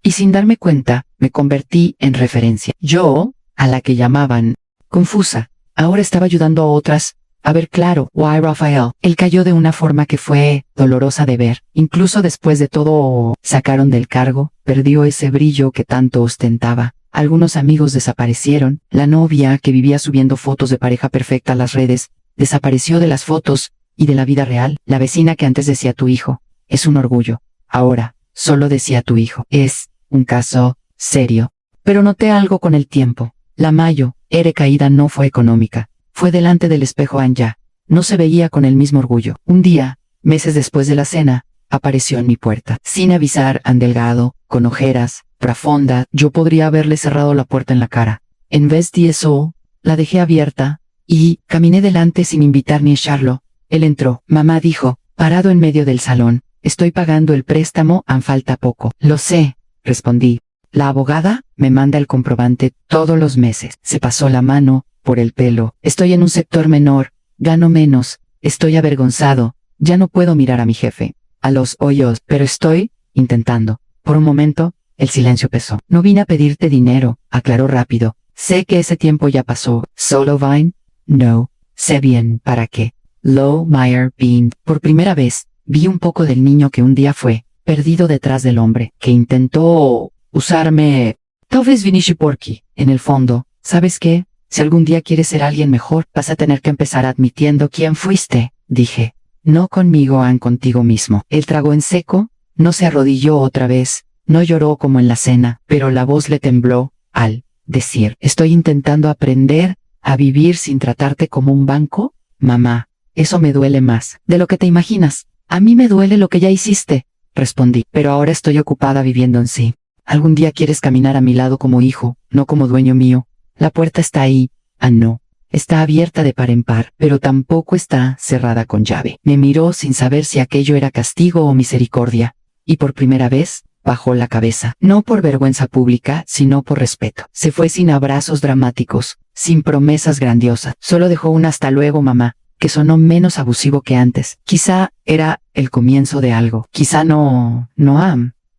Y sin darme cuenta, me convertí en referencia. Yo, a la que llamaban confusa, ahora estaba ayudando a otras a ver claro. Why, Rafael. Él cayó de una forma que fue dolorosa de ver. Incluso después de todo, sacaron del cargo, perdió ese brillo que tanto ostentaba. Algunos amigos desaparecieron. La novia, que vivía subiendo fotos de pareja perfecta a las redes, desapareció de las fotos y de la vida real. La vecina que antes decía tu hijo es un orgullo, ahora solo decía tu hijo. Es un caso serio. Pero noté algo con el tiempo. La mayo, caída no fue económica. Fue delante del espejo. Anya no se veía con el mismo orgullo. Un día, meses después de la cena, apareció en mi puerta. Sin avisar, delgado, con ojeras, profunda. Yo podría haberle cerrado la puerta en la cara. En vez de eso, la dejé abierta, y caminé delante sin invitar ni echarlo. Él entró. Mamá dijo, parado en medio del salón, estoy pagando el préstamo, falta poco. Lo sé, respondí. La abogada me manda el comprobante todos los meses. Se pasó la mano por el pelo. Estoy en un sector menor, gano menos, estoy avergonzado, ya no puedo mirar a mi jefe a los hoyos, pero estoy intentando. Por un momento, el silencio pesó. No vine a pedirte dinero, aclaró rápido. Sé que ese tiempo ya pasó. ¿Solo Vine? No, sé bien para qué. Low Meyer Bean. Por primera vez, vi un poco del niño que un día fue perdido detrás del hombre que intentó usarme. Tal vez Vinici Porky. En el fondo, ¿sabes qué? Si algún día quieres ser alguien mejor, vas a tener que empezar admitiendo quién fuiste, dije. No conmigo, contigo mismo. Él tragó en seco, no se arrodilló otra vez, no lloró como en la cena, pero la voz le tembló al decir, estoy intentando aprender a vivir sin tratarte como un banco. Mamá, eso me duele más de lo que te imaginas. A mí me duele lo que ya hiciste, respondí, pero ahora estoy ocupada viviendo en sí. Algún día quieres caminar a mi lado como hijo, no como dueño mío. La puerta está ahí. No. Está abierta de par en par, pero tampoco está cerrada con llave. Me miró sin saber si aquello era castigo o misericordia, y por primera vez, bajó la cabeza. No por vergüenza pública, sino por respeto. Se fue sin abrazos dramáticos, sin promesas grandiosas. Solo dejó un hasta luego, mamá, que sonó menos abusivo que antes. Quizá era el comienzo de algo. Quizá no,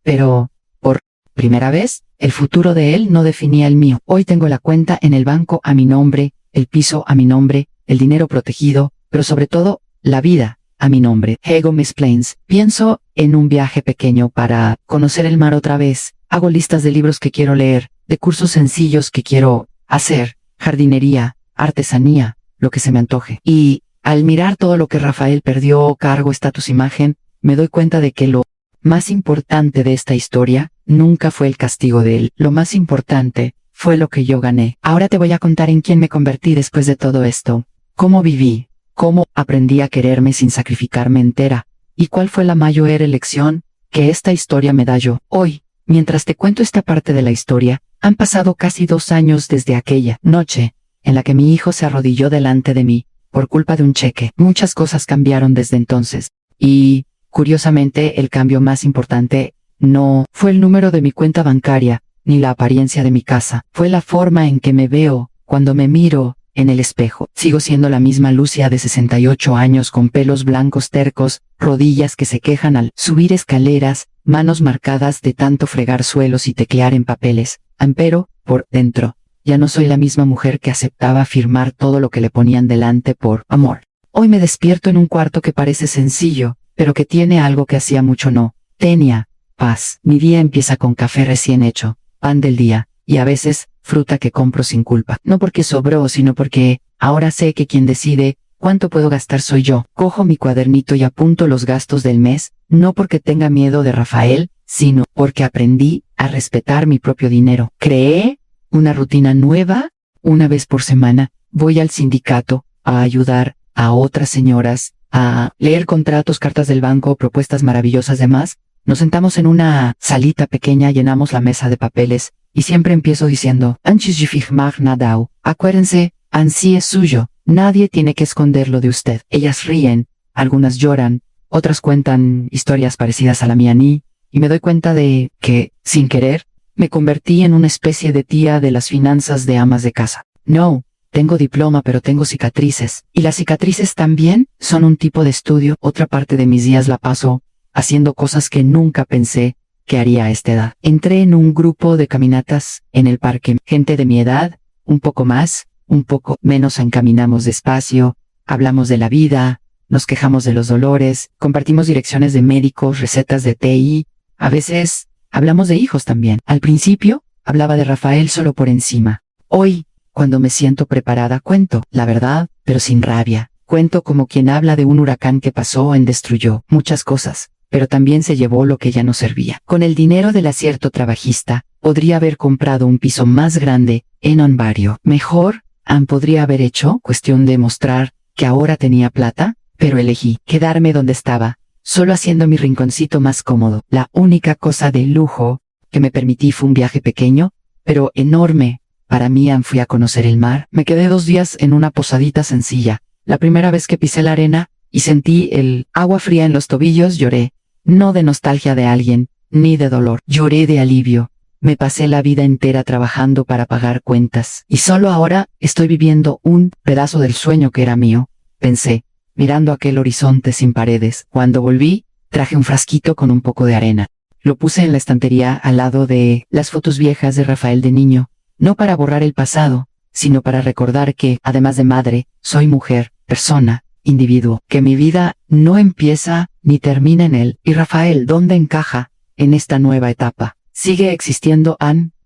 pero, por primera vez, el futuro de él no definía el mío. Hoy tengo la cuenta en el banco a mi nombre, el piso a mi nombre, el dinero protegido, pero sobre todo, la vida a mi nombre. Hego Miss Plains. Pienso en un viaje pequeño para conocer el mar otra vez. Hago listas de libros que quiero leer, de cursos sencillos que quiero hacer, jardinería, artesanía, lo que se me antoje. Y, al mirar todo lo que Rafael perdió, cargo, estatus, imagen, me doy cuenta de que lo más importante de esta historia nunca fue el castigo de él. Lo más importante fue lo que yo gané. Ahora te voy a contar en quién me convertí después de todo esto. Cómo viví, cómo aprendí a quererme sin sacrificarme entera, y cuál fue la mayor lección que esta historia me da yo. Hoy, mientras te cuento esta parte de la historia, han pasado casi 2 años desde aquella noche en la que mi hijo se arrodilló delante de mí por culpa de un cheque. Muchas cosas cambiaron desde entonces, y, curiosamente, el cambio más importante No fue el número de mi cuenta bancaria, ni la apariencia de mi casa. Fue la forma en que me veo cuando me miro en el espejo. Sigo siendo la misma Lucia de 68 años con pelos blancos tercos, rodillas que se quejan al subir escaleras, manos marcadas de tanto fregar suelos y teclear en papeles. Pero, por dentro, ya no soy la misma mujer que aceptaba firmar todo lo que le ponían delante por amor. Hoy me despierto en un cuarto que parece sencillo, pero que tiene algo que hacía mucho no tenía: paz. Mi día empieza con café recién hecho, pan del día, y a veces, fruta que compro sin culpa. No porque sobró, sino porque ahora sé que quien decide cuánto puedo gastar soy yo. Cojo mi cuadernito y apunto los gastos del mes, no porque tenga miedo de Rafael, sino porque aprendí a respetar mi propio dinero. Creé una rutina nueva. Una vez por semana, voy al sindicato a ayudar a otras señoras a leer contratos, cartas del banco, propuestas maravillosas de más. Nos sentamos en una salita pequeña, llenamos la mesa de papeles, y siempre empiezo diciendo, Antes de firmar nada, acuérdense, así es suyo, nadie tiene que esconderlo de usted. Ellas ríen, algunas lloran, otras cuentan historias parecidas a la mía y me doy cuenta de que, sin querer, me convertí en una especie de tía de las finanzas de amas de casa. No, tengo diploma pero tengo cicatrices, y las cicatrices también son un tipo de estudio. Otra parte de mis días la paso haciendo cosas que nunca pensé que haría a esta edad. Entré en un grupo de caminatas en el parque, gente de mi edad, un poco más, un poco menos, encaminamos despacio, hablamos de la vida, nos quejamos de los dolores, compartimos direcciones de médicos, recetas de té y, a veces, hablamos de hijos también. Al principio, hablaba de Rafael solo por encima. Hoy, cuando me siento preparada, cuento la verdad, pero sin rabia. Cuento como quien habla de un huracán que pasó y destruyó muchas cosas, pero también se llevó lo que ya no servía. Con el dinero del acierto trabajista, podría haber comprado un piso más grande en un barrio mejor. Podría haber hecho cuestión de mostrar que ahora tenía plata, pero elegí quedarme donde estaba, solo haciendo mi rinconcito más cómodo. La única cosa de lujo que me permití fue un viaje pequeño, pero enorme. Para mí fui a conocer el mar. Me quedé 2 días en una posadita sencilla. La primera vez que pisé la arena y sentí el agua fría en los tobillos, lloré. No de nostalgia de alguien, ni de dolor. Lloré de alivio. Me pasé la vida entera trabajando para pagar cuentas, y solo ahora estoy viviendo un pedazo del sueño que era mío, pensé, mirando aquel horizonte sin paredes. Cuando volví, traje un frasquito con un poco de arena. Lo puse en la estantería al lado de las fotos viejas de Rafael de niño, no para borrar el pasado, sino para recordar que, además de madre, soy mujer, persona, individuo, que mi vida no empieza ni termina en él. Y Rafael, ¿dónde encaja en esta nueva etapa? Sigue existiendo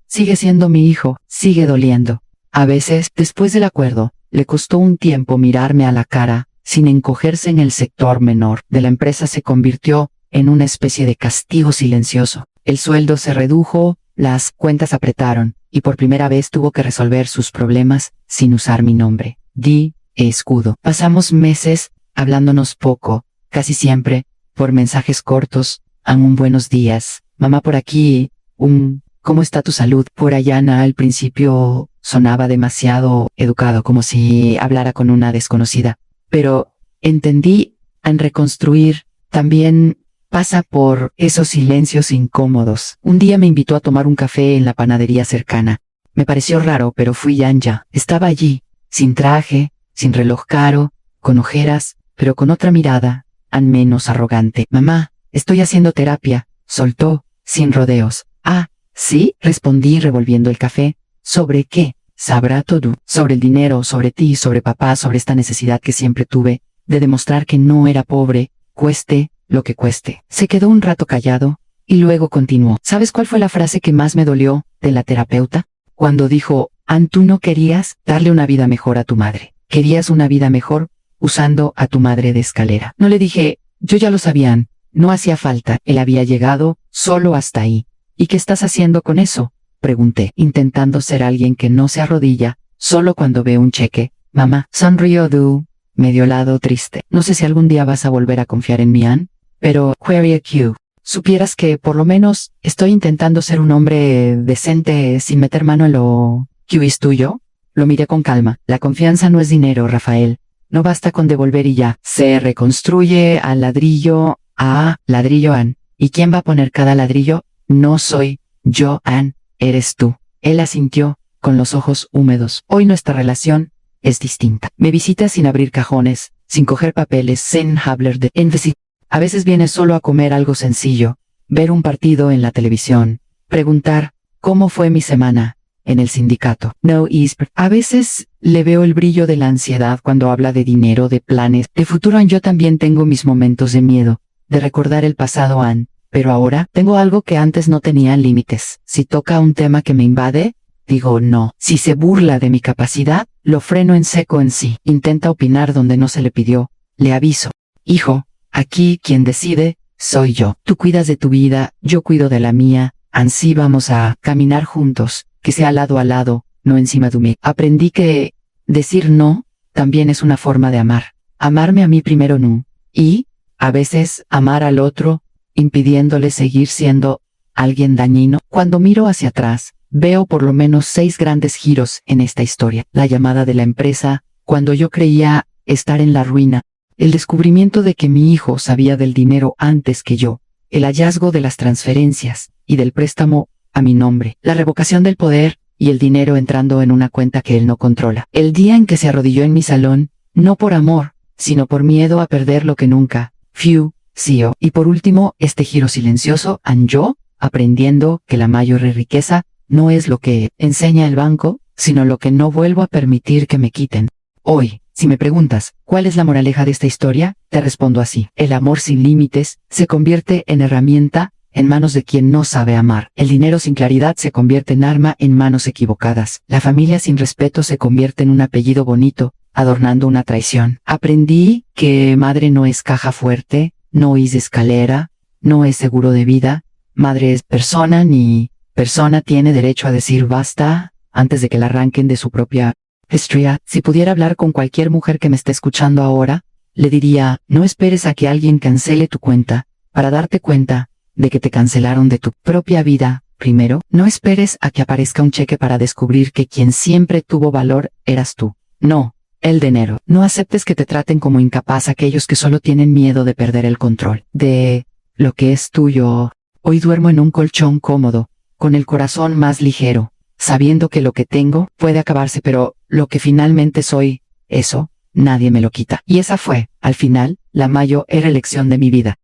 sigue siendo mi hijo, sigue doliendo. A veces, después del acuerdo, le costó un tiempo mirarme a la cara, sin encogerse. En el sector menor de la empresa se convirtió en una especie de castigo silencioso. El sueldo se redujo, las cuentas apretaron, y por primera vez tuvo que resolver sus problemas sin usar mi nombre. Escudo. Pasamos meses hablándonos poco, casi siempre, por mensajes cortos, un buenos días, mamá por aquí, ¿cómo está tu salud? Por allá. Al principio sonaba demasiado educado, como si hablara con una desconocida, pero entendí, en reconstruir también pasa por esos silencios incómodos. Un día me invitó a tomar un café en la panadería cercana. Me pareció raro, pero fui ya. Estaba allí, sin traje, sin reloj caro, con ojeras, pero con otra mirada, menos arrogante. Mamá, estoy haciendo terapia, soltó, sin rodeos. ¿Sí? Respondí revolviendo el café. ¿Sobre qué? Sabrá todo. Sobre el dinero, sobre ti, sobre papá, sobre esta necesidad que siempre tuve, de demostrar que no era pobre, cueste lo que cueste. Se quedó un rato callado, y luego continuó. ¿Sabes cuál fue la frase que más me dolió de la terapeuta? Cuando dijo, tú no querías darle una vida mejor a tu madre. Querías una vida mejor, usando a tu madre de escalera. No le dije, yo ya lo sabían, no hacía falta, él había llegado, solo hasta ahí. ¿Y qué estás haciendo con eso? Pregunté, intentando ser alguien que no se arrodilla, solo cuando ve un cheque. Mamá, sonrió medio lado triste. No sé si algún día vas a volver a confiar en mí, pero, quería que supieras que por lo menos estoy intentando ser un hombre decente sin meter mano en lo que es tuyo. Lo miré con calma. La confianza no es dinero, Rafael. No basta con devolver y ya. Se reconstruye al ladrillo a ladrillo. ¿Y quién va a poner cada ladrillo? No soy yo, Ann, eres tú. Él asintió, con los ojos húmedos. Hoy nuestra relación es distinta. Me visitas sin abrir cajones, sin coger papeles, sin hablar de énfasis. A veces vienes solo a comer algo sencillo, ver un partido en la televisión, preguntar, ¿cómo fue mi semana? En el sindicato. No is. A veces le veo el brillo de la ansiedad cuando habla de dinero, de planes, de futuro. Yo también tengo mis momentos de miedo, de recordar el pasado, Ann, pero ahora tengo algo que antes no tenía límites. Si toca un tema que me invade, digo no. Si se burla de mi capacidad, lo freno en seco en sí. Intenta opinar donde no se le pidió. Le aviso. Hijo, aquí quien decide, soy yo. Tú cuidas de tu vida, yo cuido de la mía. Así vamos a caminar juntos, que sea lado a lado, no encima de mí. Aprendí que decir no también es una forma de amar. Amarme a mí primero no. Y, a veces, amar al otro, impidiéndole seguir siendo alguien dañino. Cuando miro hacia atrás, veo por lo menos 6 grandes giros en esta historia. La llamada de la empresa, cuando yo creía estar en la ruina. El descubrimiento de que mi hijo sabía del dinero antes que yo. El hallazgo de las transferencias y del préstamo a mi nombre. La revocación del poder y el dinero entrando en una cuenta que él no controla. El día en que se arrodilló en mi salón, no por amor, sino por miedo a perder lo que nunca. CEO. Y por último, este giro silencioso, yo, aprendiendo que la mayor riqueza no es lo que enseña el banco, sino lo que no vuelvo a permitir que me quiten. Hoy, si me preguntas, ¿cuál es la moraleja de esta historia? Te respondo así. El amor sin límites se convierte en herramienta en manos de quien no sabe amar. El dinero sin claridad se convierte en arma en manos equivocadas. La familia sin respeto se convierte en un apellido bonito, adornando una traición. Aprendí que madre no es caja fuerte, no es escalera, no es seguro de vida. Madre es persona, ni persona tiene derecho a decir basta antes de que la arranquen de su propia historia. Si pudiera hablar con cualquier mujer que me esté escuchando ahora, le diría, no esperes a que alguien cancele tu cuenta para darte cuenta de que te cancelaron de tu propia vida. Primero, no esperes a que aparezca un cheque para descubrir que quien siempre tuvo valor eras tú. No, el dinero. No aceptes que te traten como incapaz aquellos que solo tienen miedo de perder el control de lo que es tuyo. Hoy duermo en un colchón cómodo, con el corazón más ligero, sabiendo que lo que tengo puede acabarse, pero lo que finalmente soy, eso, nadie me lo quita. Y esa fue, al final, la mayor elección de mi vida.